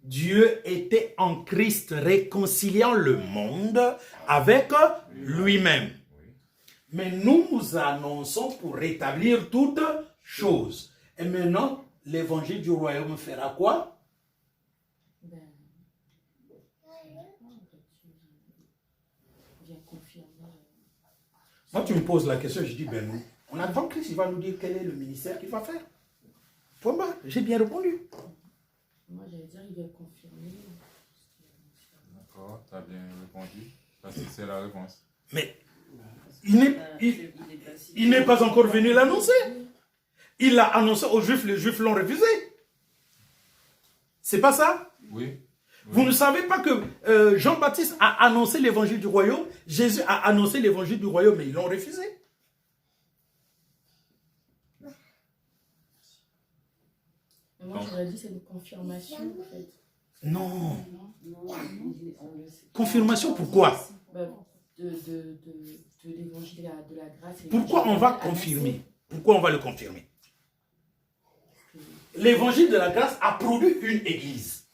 Dieu était en Christ réconciliant le monde avec lui-même. Oui. Mais nous annonçons pour rétablir toutes choses. Et maintenant, l'évangile du royaume fera quoi? Moi, tu me poses la question, je dis, ben nous, on attend Christ, il va nous dire quel est le ministère qu'il va faire. Point barre, j'ai bien répondu. Moi, j'allais dire, il vient confirmer. D'accord, tu as bien répondu. Parce que c'est la réponse. Mais il n'est pas encore venu l'annoncer. Il l'a annoncé aux Juifs, les Juifs l'ont refusé. C'est pas ça? Oui. Vous ne savez pas que Jean-Baptiste a annoncé l'évangile du royaume, Jésus a annoncé l'évangile du royaume, mais ils l'ont refusé. Mais moi, j'aurais dit, c'est une confirmation, en fait. Non. Non, on le sait. Confirmation, pourquoi? Bah, de l'évangile de la grâce. Pourquoi on va confirmer? Pourquoi on va le confirmer? L'évangile de la grâce a produit une église.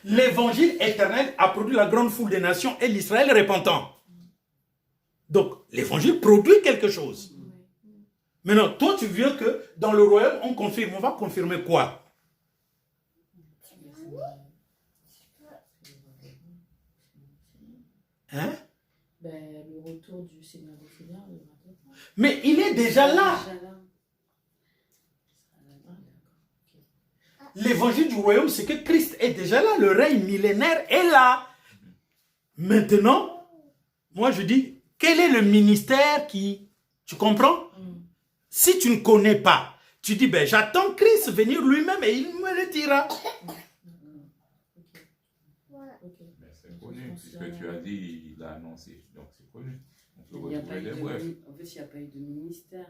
L'évangile éternel a produit la grande foule des nations et l'Israël repentant. Donc, l'évangile produit quelque chose. Maintenant, toi, tu veux que dans le royaume, on confirme. On va confirmer quoi? Hein? Ben, le retour du Seigneur des Seigneurs. Mais il est déjà là. L'évangile du royaume, c'est que Christ est déjà là. Le règne millénaire est là. Maintenant, moi je dis, quel est le ministère qui... Tu comprends? Si tu ne connais pas, tu dis, ben j'attends Christ venir lui-même et il me le dira. Mais c'est connu, puisque tu as dit, il a annoncé. Donc c'est connu. On peut Il n'y a pas retrouver eu des de, brefs. en fait, il n'y a pas eu de ministère.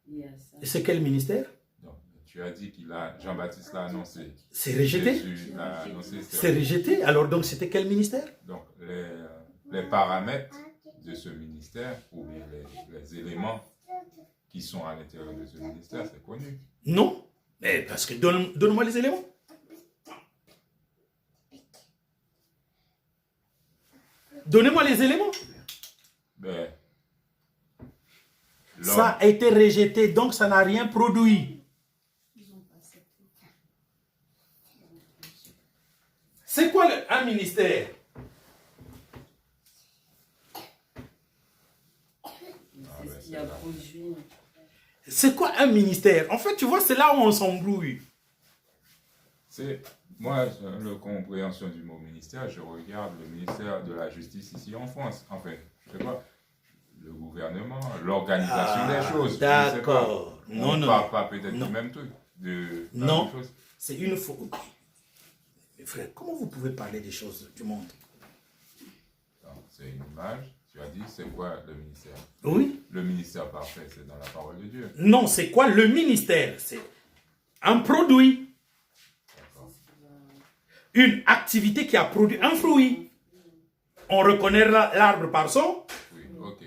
Il y a ça. Et c'est quel ministère? Donc, tu as dit qu'il a, Jean-Baptiste l'a annoncé. C'est rejeté? Jésus l'a annoncé. C'est rejeté. Alors donc c'était quel ministère? Donc les paramètres de ce ministère, ou bien les éléments qui sont à l'intérieur de ce ministère, c'est connu. Non. Mais parce que donne-moi les éléments. Donnez-moi les éléments. Ben, Ça a été rejeté, donc ça n'a rien produit. C'est quoi un ministère? C'est ce qui a produit. C'est quoi un ministère? En fait, tu vois, c'est là où on s'embrouille. C'est, moi, la compréhension du mot ministère, je regarde le ministère de la Justice ici en France. En fait, je sais pas, le gouvernement, l'organisation des choses. D'accord. On ne parle pas peut-être du même truc. Non, c'est une faute. Mais frère, comment vous pouvez parler des choses du monde? C'est une image. Tu as dit, c'est quoi le ministère? Oui. Le ministère parfait, c'est dans la parole de Dieu. Non, c'est quoi le ministère? C'est un produit. Une activité qui a produit un fruit. On reconnaît l'arbre par son. Oui, ok.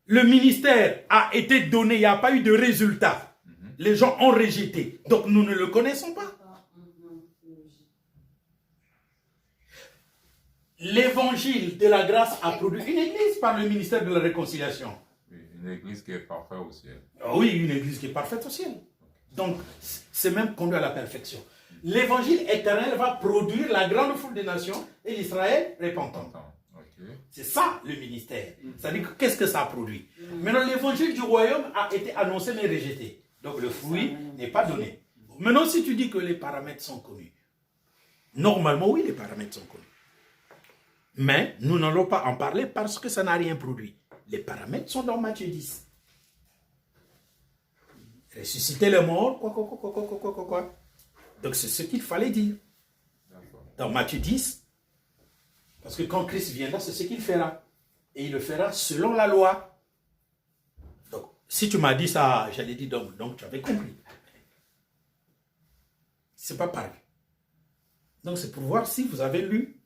Le ministère a été donné, il n'y a pas eu de résultat. Les gens ont rejeté. Donc nous ne le connaissons pas. L'évangile de la grâce a produit une église par le ministère de la réconciliation. Oui, une église qui est parfaite au ciel. Oui, une église qui est parfaite au ciel. Donc, c'est même conduit à la perfection. L'évangile éternel va produire la grande foule des nations et l'Israël repentant. Okay. C'est ça le ministère. C'est-à-dire, qu'est-ce que ça a produit? Maintenant, l'évangile du royaume a été annoncé mais rejeté. Donc, le fruit n'est pas donné. Maintenant, si tu dis que les paramètres sont connus, normalement, oui, les paramètres sont connus. Mais nous n'allons pas en parler parce que ça n'a rien produit. Les paramètres sont dans Matthieu 10. Ressusciter les morts, quoi. Donc c'est ce qu'il fallait dire. Dans Matthieu 10, parce que quand Christ viendra, c'est ce qu'il fera. Et il le fera selon la loi. Donc, si tu m'as dit ça, j'allais dire donc tu avais compris. C'est pas pareil. Donc c'est pour voir si vous avez lu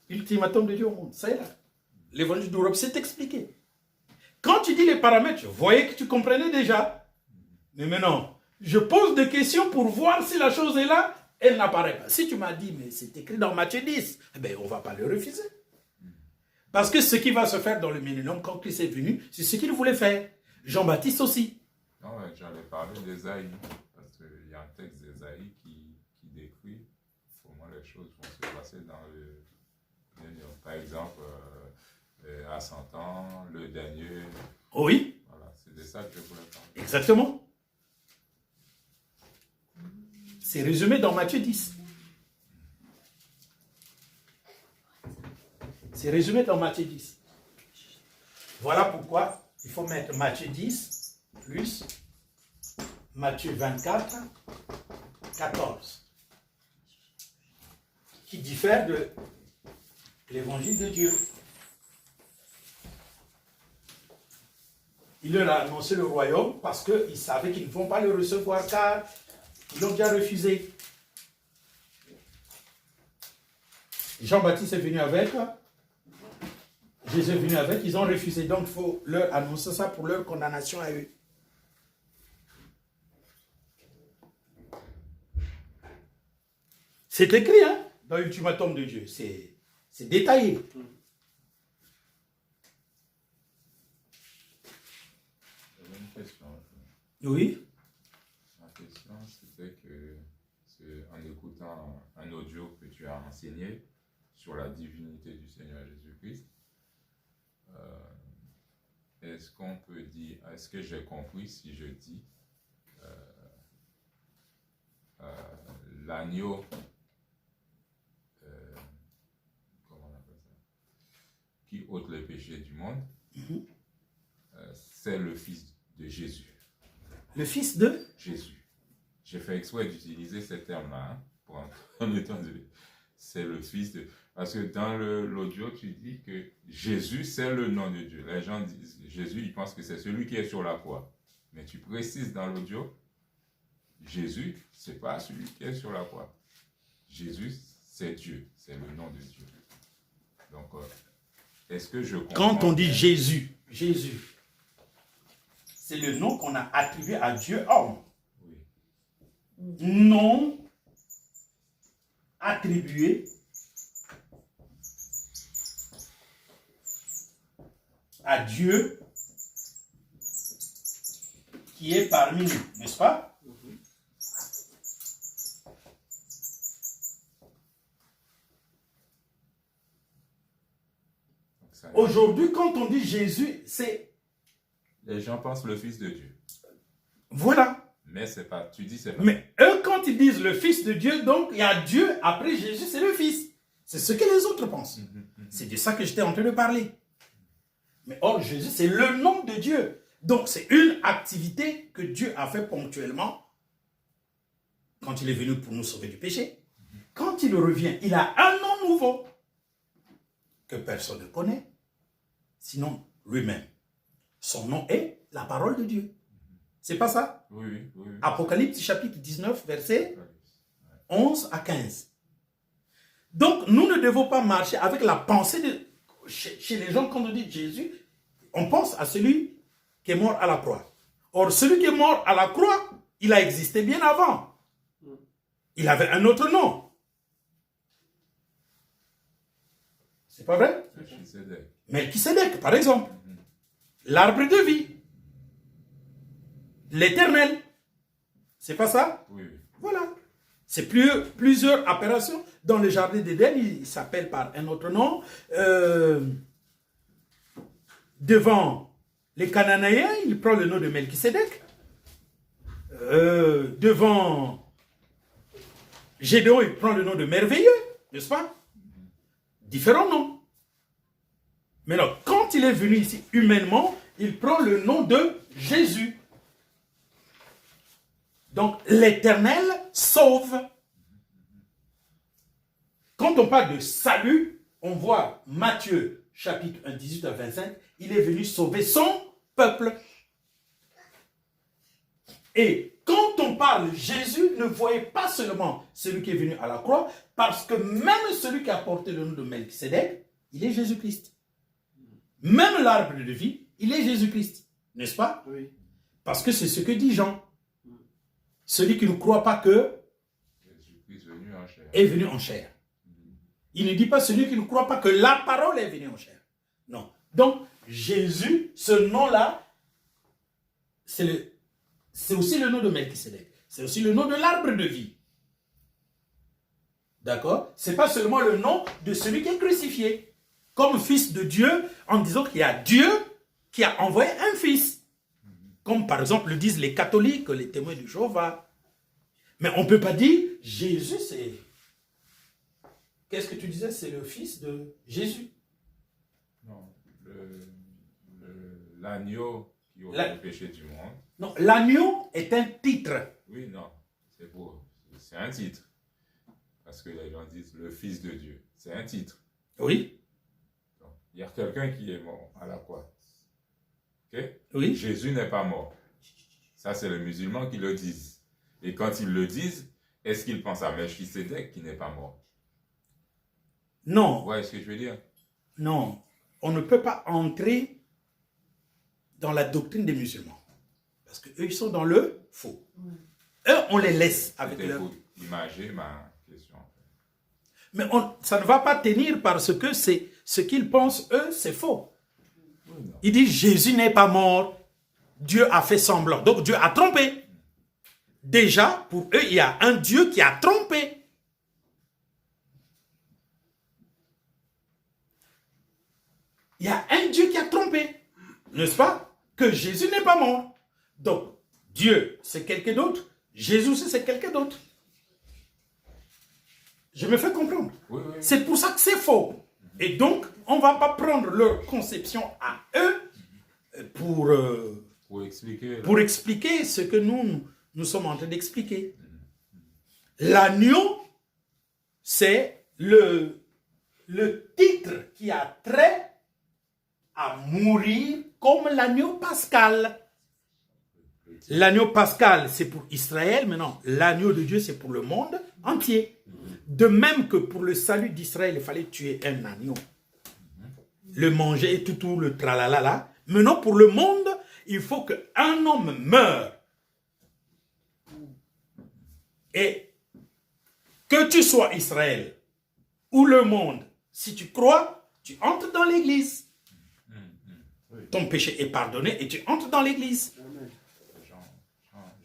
Ultimatum de Dieu au monde. Ça est là. L'évangile d'Europe, c'est expliqué. Quand tu dis les paramètres, je voyais que tu comprenais déjà. Mais maintenant, je pose des questions pour voir si la chose est là, elle n'apparaît pas. Si tu m'as dit, mais c'est écrit dans Matthieu 10, eh bien, on ne va pas le refuser. Parce que ce qui va se faire dans le millénium, quand Christ est venu, c'est ce qu'il voulait faire. Jean-Baptiste aussi. Non, j'allais parler d'Ésaïe. Parce qu'il y a un texte d'Ésaïe qui décrit comment les choses vont se passer dans le millénium. Par exemple, à 100 ans, le dernier. Oui, Voilà, c'est de ça que je voulais parler. exactement. C'est résumé dans Matthieu 10. C'est résumé dans Matthieu 10. Voilà pourquoi il faut mettre Matthieu 10 plus Matthieu 24, 14. Qui diffère de l'évangile de Dieu. Il leur a annoncé le royaume parce qu'ils savaient qu'ils ne vont pas le recevoir car ils l'ont déjà refusé. Jean-Baptiste est venu avec, Jésus est venu avec, ils ont refusé. Donc il faut leur annoncer ça pour leur condamnation à eux. C'est écrit hein, dans l'ultimatum de Dieu. C'est détaillé. J'avais une question. Oui. Ma question, c'était que, en écoutant un audio que tu as enseigné sur la divinité du Seigneur Jésus-Christ, est-ce qu'on peut dire, est-ce que j'ai compris si je dis l'agneau, comment on appelle ça, qui ôte le péché du monde, c'est le Fils de Jésus. Le fils de Jésus. J'ai fait exprès d'utiliser ce terme-là hein, pour en étant de... C'est le Fils de... Parce que dans l'audio, tu dis que Jésus, c'est le nom de Dieu. Les gens disent Jésus, ils pensent que c'est celui qui est sur la croix. Mais tu précises dans l'audio, Jésus, c'est pas celui qui est sur la croix. Jésus, c'est Dieu. C'est le nom de Dieu. Donc, est-ce que je comprends? Quand on dit Jésus, Jésus, c'est le nom qu'on a attribué à Dieu homme. Oui. Nom attribué à Dieu qui est parmi nous, n'est-ce pas? Aujourd'hui, quand on dit Jésus, c'est... Les gens pensent le Fils de Dieu. Voilà. Mais c'est pas... Tu dis c'est pas... Mais eux, quand ils disent le Fils de Dieu, donc il y a Dieu, après Jésus, c'est le Fils. C'est ce que les autres pensent. C'est de ça que j'étais en train de parler. Mais or, Jésus, c'est le nom de Dieu. Donc, c'est une activité que Dieu a fait ponctuellement quand il est venu pour nous sauver du péché. Quand il revient, il a un nom nouveau que personne ne connaît, sinon lui-même. Son nom est la parole de Dieu. C'est pas ça? Oui, oui. Apocalypse chapitre 19, verset 11 à 15. Donc, nous ne devons pas marcher avec la pensée de... Chez les gens, quand on dit Jésus, on pense à celui qui est mort à la croix. Or, celui qui est mort à la croix, il a existé bien avant. Il avait un autre nom. C'est pas vrai? Melchisédek, par exemple. L'arbre de vie. L'éternel. C'est pas ça? Oui. Voilà. C'est plusieurs apparitions. Dans le jardin d'Éden, il s'appelle par un autre nom. Devant les Cananéens, il prend le nom de Melchisédek. Devant Gédéon, il prend le nom de merveilleux, n'est-ce pas? Différents noms. Maintenant, quand il est venu ici humainement, il prend le nom de Jésus. Donc, l'Éternel sauve. Quand on parle de salut, on voit Matthieu, chapitre 1, 18 à 25, il est venu sauver son peuple. Et quand on parle Jésus, ne voyez pas seulement celui qui est venu à la croix, parce que même celui qui a porté le nom de Melchisédek, il est Jésus-Christ. Même l'arbre de vie, il est Jésus-Christ. N'est-ce pas? Oui. Parce que c'est ce que dit Jean. Celui qui ne croit pas que Jésus-Christ est venu en chair. Il ne dit pas celui qui ne croit pas que la parole est venue en chair. Non. Donc, Jésus, ce nom-là, c'est aussi le nom de Melchisédek. C'est aussi le nom de l'arbre de vie. D'accord? Ce n'est pas seulement le nom de celui qui est crucifié. comme fils de Dieu en disant qu'il y a Dieu qui a envoyé un fils. Comme par exemple le disent les catholiques, les témoins de Jéhovah. Mais on ne peut pas dire Jésus c'est... Qu'est-ce que tu disais? C'est le fils de Jésus. Non, l'agneau qui ôte le péché du monde. Non, l'agneau est un titre. Oui, non, c'est beau. C'est un titre. Parce que les gens disent le fils de Dieu. C'est un titre. Oui. Donc, il y a quelqu'un qui est mort à la croix. Ok? Oui. Jésus n'est pas mort. Ça, c'est les musulmans qui le disent. Et quand ils le disent, est-ce qu'ils pensent à Melchisédek qui n'est pas mort? Non. Vous voyez ce que je veux dire? Non. On ne peut pas entrer dans la doctrine des musulmans. Parce qu'eux, ils sont dans le faux. Eux, on les laisse avec C'était leur... pour imager ma question. Mais ça ne va pas tenir parce que c'est ce qu'ils pensent, eux, c'est faux. Oui, non. Ils disent Jésus n'est pas mort. Dieu a fait semblant. Donc Dieu a trompé. Déjà, pour eux, il y a un Dieu qui a trompé. Il y a un Dieu qui a trompé. N'est-ce pas? Que Jésus n'est pas mort. Donc, Dieu, c'est quelqu'un d'autre. Jésus aussi, c'est quelqu'un d'autre. Je me fais comprendre. Oui, oui. C'est pour ça que c'est faux. Et donc, on ne va pas prendre leur conception à eux Pour expliquer. pour expliquer ce que nous sommes en train d'expliquer. L'agneau, c'est le titre qui a trait à mourir comme l'agneau pascal. L'agneau pascal, c'est pour Israël, mais non, l'agneau de Dieu, c'est pour le monde entier. De même que pour le salut d'Israël, il fallait tuer un agneau. Le manger et tout le tralalala. Maintenant, pour le monde, il faut qu'un homme meure. Et que tu sois Israël ou le monde, si tu crois, tu entres dans l'église. Ton péché est pardonné et tu entres dans l'église. Amen.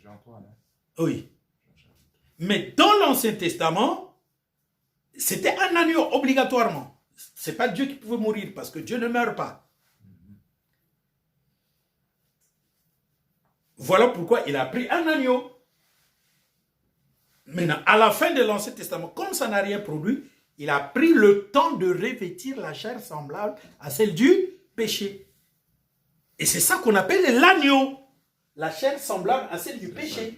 Jean-Antoine. Oui. Mais dans l'Ancien Testament, c'était un agneau obligatoirement. Ce n'est pas Dieu qui pouvait mourir parce que Dieu ne meurt pas. Voilà pourquoi il a pris un agneau. Maintenant, à la fin de l'Ancien Testament, comme ça n'a rien produit, il a pris le temps de revêtir la chair semblable à celle du péché. Et c'est ça qu'on appelle l'agneau. La chair semblable à celle du péché.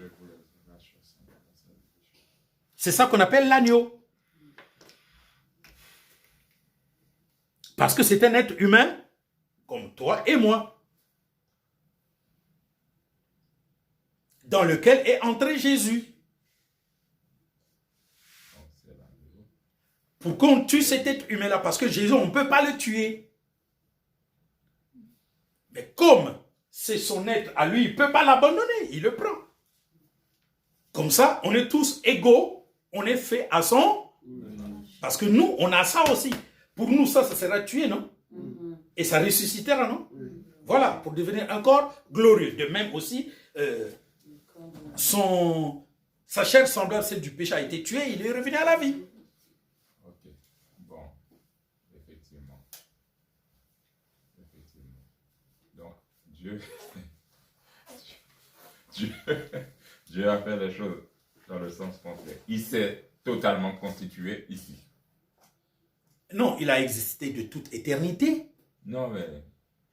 C'est ça qu'on appelle l'agneau. Parce que c'est un être humain comme toi et moi, dans lequel est entré Jésus. Pour qu'on tue cet être humain-là, parce que Jésus, on ne peut pas le tuer. Mais comme c'est son être à lui, il ne peut pas l'abandonner, il le prend. Comme ça, on est tous égaux, on est fait à son... Parce que nous, on a ça aussi. Pour nous, ça sera tué, non? Et ça ressuscitera, non? Voilà, pour devenir un corps glorieux. De même aussi, sa chair semblable à celle du péché a été tuée, il est revenu à la vie. Ok, bon, effectivement. Donc, Dieu a fait les choses dans le sens contraire. Il s'est totalement constitué ici. Non, il a existé de toute éternité. Non, mais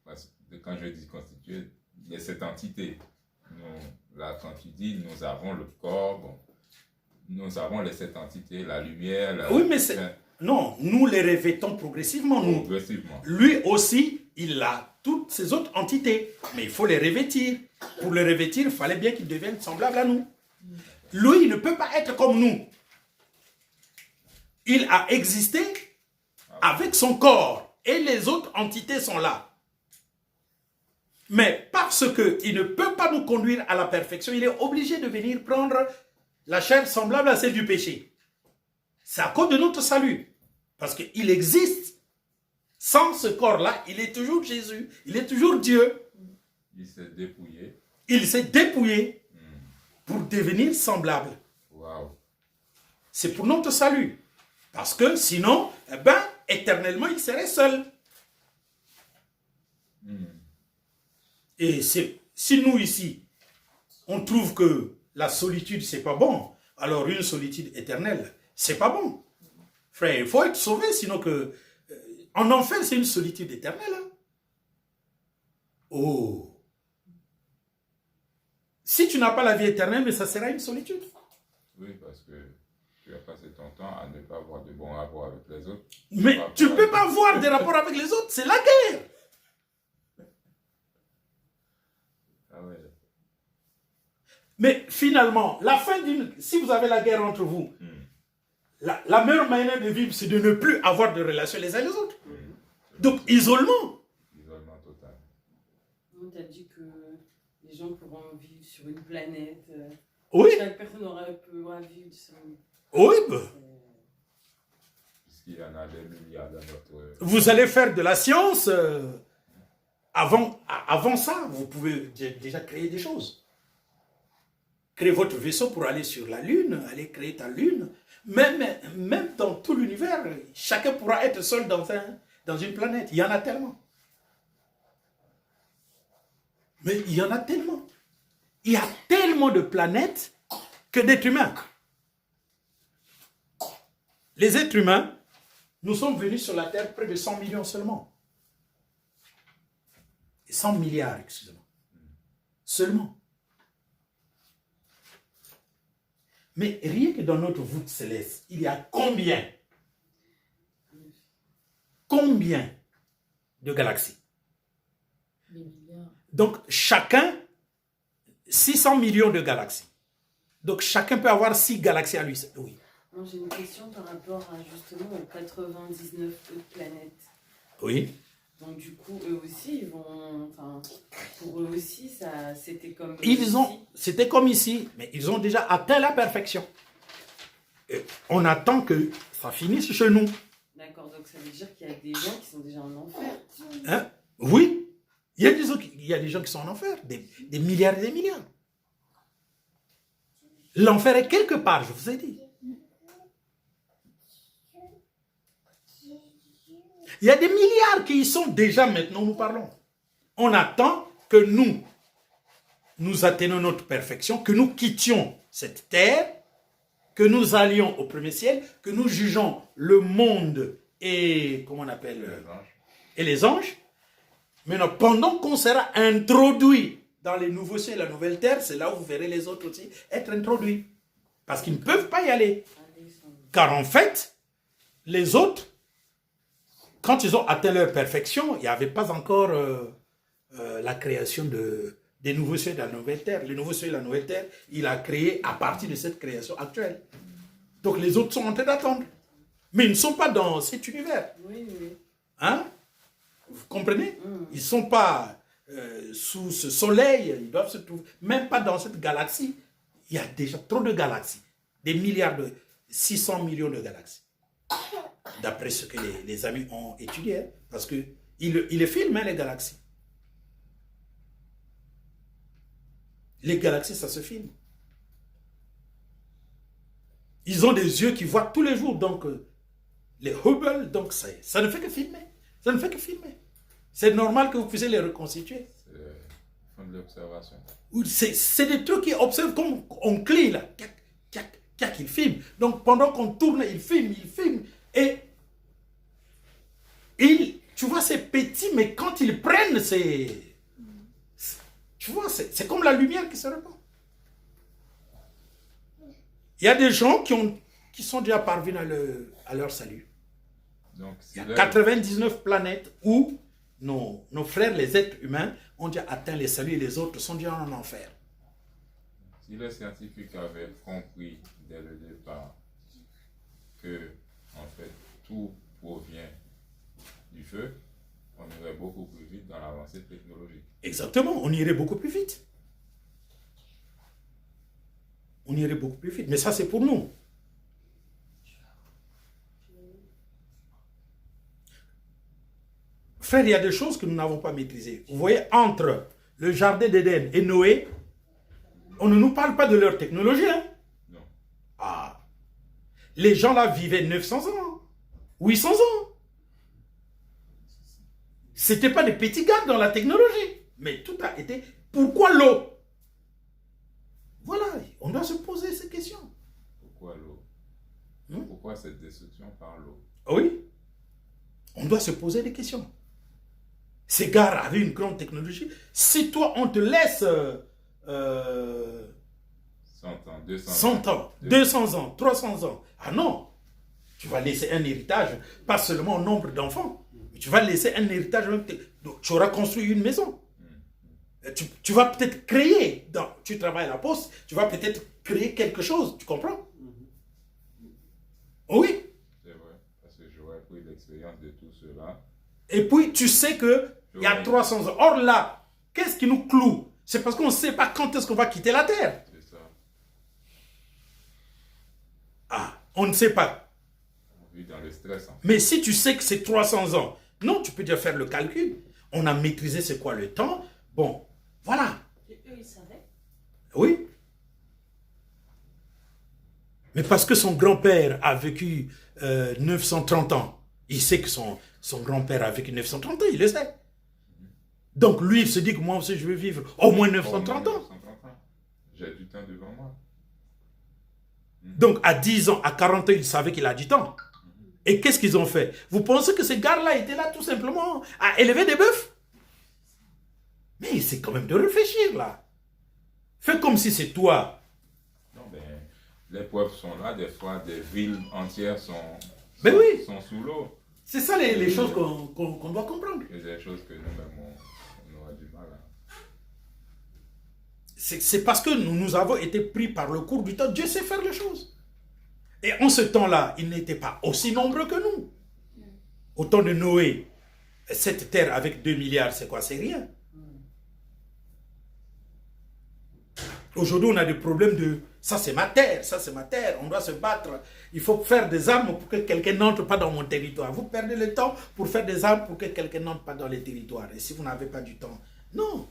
parce que quand je dis constitué, il y a cette entité. Nous, là, quand tu dis, nous avons le corps, bon, nous avons les 7 entités, la lumière. Oui, mais c'est... Non, nous les revêtons progressivement. Progressivement. Lui aussi, il a toutes ces autres entités. Mais il faut les revêtir. Pour les revêtir, il fallait bien qu'ils deviennent semblables à nous. Lui, il ne peut pas être comme nous. Il a existé avec son corps. Et les autres entités sont là. Mais parce qu'il ne peut pas nous conduire à la perfection, il est obligé de venir prendre la chair semblable à celle du péché. C'est à cause de notre salut. Parce qu'il existe. Sans ce corps-là, il est toujours Jésus. Il est toujours Dieu. Il s'est dépouillé. Il s'est dépouillé pour devenir semblable. Waouh. C'est pour notre salut. Parce que sinon, éternellement, il serait seul. Et si nous ici, on trouve que la solitude, c'est pas bon, alors une solitude éternelle, c'est pas bon. Frère, il faut être sauvé, sinon que... en enfer, c'est une solitude éternelle. Hein? Oh! Si tu n'as pas la vie éternelle, mais ça sera une solitude. Oui, parce que tu vas passer ton temps à ne pas avoir de bons rapports avec les autres. Mais tu ne peux pas avoir des rapports avec les autres, c'est la guerre. Ah ouais. Mais finalement, la fin d'une... Si vous avez la guerre entre vous, la meilleure manière de vivre, c'est de ne plus avoir de relations les uns les autres. Donc, isolement. Isolement total. On t'a dit que les gens pourront vivre sur une planète. Oui, Chaque personne pourra vivre sur une... oui. Bah. Puisqu'il y en a des milliards dans notre... Vous allez faire de la science. Avant ça, vous pouvez déjà créer des choses. Créer votre vaisseau pour aller sur la Lune, aller créer ta Lune. Même dans tout l'univers, chacun pourra être seul dans une planète. Il y en a tellement. Mais il y en a tellement. Il y a tellement de planètes que d'êtres humains. Les êtres humains, nous sommes venus sur la Terre près de 100 millions seulement. 100 milliards, excusez-moi. Seulement. Mais rien que dans notre voûte céleste, il y a combien de galaxies? Des milliards. Donc, chacun, 600 millions de galaxies. Donc, chacun peut avoir 6 galaxies à lui. Oui. Moi, j'ai une question par rapport à justement aux 99 autres planètes. Oui. Donc, du coup, eux aussi, ils vont. Enfin, pour eux aussi, ça, c'était comme. C'était comme ici, mais ils ont déjà atteint la perfection. Et on attend que ça finisse chez nous. D'accord, donc ça veut dire qu'il y a des gens qui sont déjà en enfer. Hein? Oui. Il y a des gens qui sont en enfer, des milliards et des milliards. L'enfer est quelque part, je vous ai dit. Il y a des milliards qui y sont déjà maintenant, nous parlons. On attend que nous atteignons notre perfection, que nous quittions cette terre, que nous allions au premier ciel, que nous jugeons le monde et, comment on appelle, et les anges. Maintenant, pendant qu'on sera introduit dans les nouveaux cieux et la nouvelle terre, c'est là où vous verrez les autres aussi être introduits. Parce qu'ils ne peuvent pas y aller. Car en fait, les autres, quand ils ont atteint leur perfection, il n'y avait pas encore la création des nouveaux cieux et de la nouvelle terre. Les nouveaux cieux et la nouvelle terre, il a créé à partir de cette création actuelle. Donc les autres sont en train d'attendre. Mais ils ne sont pas dans cet univers. Oui, oui. Hein? Vous comprenez? Ils ne sont pas sous ce soleil. Ils doivent se trouver. Même pas dans cette galaxie. Il y a déjà trop de galaxies. Des milliards 600 millions de galaxies. D'après ce que les amis ont étudié. Hein, parce qu'ils les filment, hein, les galaxies. Les galaxies, ça se filme. Ils ont des yeux qui voient tous les jours. Donc, les Hubble, donc ça ne fait que filmer. Ça ne fait que filmer. C'est normal que vous puissiez les reconstituer. C'est de l'observation. C'est des trucs qui observent comme on clie là. Ils filment. Donc, pendant qu'on tourne, ils filment. Et tu vois, c'est petit, mais quand ils prennent, tu vois, c'est comme la lumière qui se répand. Il y a des gens qui sont déjà parvenus à leur salut. Donc, Il y a 99 planètes où nos frères, les êtres humains, ont déjà atteint les saluts et les autres sont déjà en enfer. Si les scientifiques avaient compris dès le départ que, en fait, tout provient du feu, on irait beaucoup plus vite dans l'avancée technologique. Exactement, on irait beaucoup plus vite. On irait beaucoup plus vite. Mais ça, c'est pour nous. Frère, il y a des choses que nous n'avons pas maîtrisées. Vous voyez, entre le jardin d'Éden et Noé, on ne nous parle pas de leur technologie. Hein? Non. Ah. Les gens là vivaient 900 ans, 800 ans. Ce n'était pas des petits gars dans la technologie. Mais tout a été... Pourquoi l'eau? Voilà, on doit se poser ces questions. Pourquoi l'eau? Pourquoi cette destruction par l'eau? Oui, on doit se poser des questions. Ces gars avaient une grande technologie. Si toi, on te laisse 100 ans, 200 100 ans, 200 ans, 300 ans, ah non, tu vas laisser un héritage, pas seulement au nombre d'enfants, mais tu vas laisser un héritage, même, donc, tu auras construit une maison. Tu vas peut-être créer, tu travailles à la poste, tu vas peut-être créer quelque chose, tu comprends? Oui. C'est vrai, parce que j'aurais pris l'expérience de tout cela. Et puis, tu sais qu'il y a 300 ans. Or là, qu'est-ce qui nous cloue? C'est parce qu'on ne sait pas quand est-ce qu'on va quitter la Terre. C'est ça. Ah, on ne sait pas. On vit dans le stress. En fait. Mais si tu sais que c'est 300 ans, non, tu peux déjà faire le calcul. On a maîtrisé c'est quoi le temps. Bon, voilà. Et eux, ils savaient. Oui. Mais parce que son grand-père a vécu 930 ans, il sait que son grand-père a vécu 930 ans, il le sait. Donc lui, il se dit que moi aussi, je vais vivre au moins 930 ans. 930 ans. J'ai du temps devant moi. Donc à 10 ans, à 40 ans, il savait qu'il a du temps. Et qu'est-ce qu'ils ont fait? Vous pensez que ces gars-là étaient là tout simplement à élever des bœufs? Mais c'est quand même de réfléchir là. Fais comme si c'est toi. Non, ben, les preuves sont là. Des fois, des villes entières sont sous l'eau. C'est ça les choses qu'on doit comprendre. Et des choses que nous-mêmes, on aura du mal à... C'est parce que nous avons été pris par le cours du temps. Dieu sait faire les choses. Et en ce temps-là, ils n'étaient pas aussi nombreux que nous. Au temps de Noé, cette terre avec 2 milliards, c'est quoi? C'est rien. Aujourd'hui, on a des problèmes de ça c'est ma terre, on doit se battre. Il faut faire des armes pour que quelqu'un n'entre pas dans mon territoire. Vous perdez le temps pour faire des armes pour que quelqu'un n'entre pas dans les territoires. Et si vous n'avez pas du temps, non.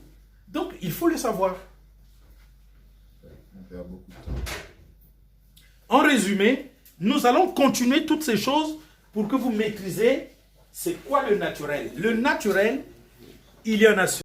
Donc, il faut le savoir. On perd beaucoup de temps. En résumé, nous allons continuer toutes ces choses pour que vous maîtrisez c'est quoi le naturel. Le naturel, il y en a sur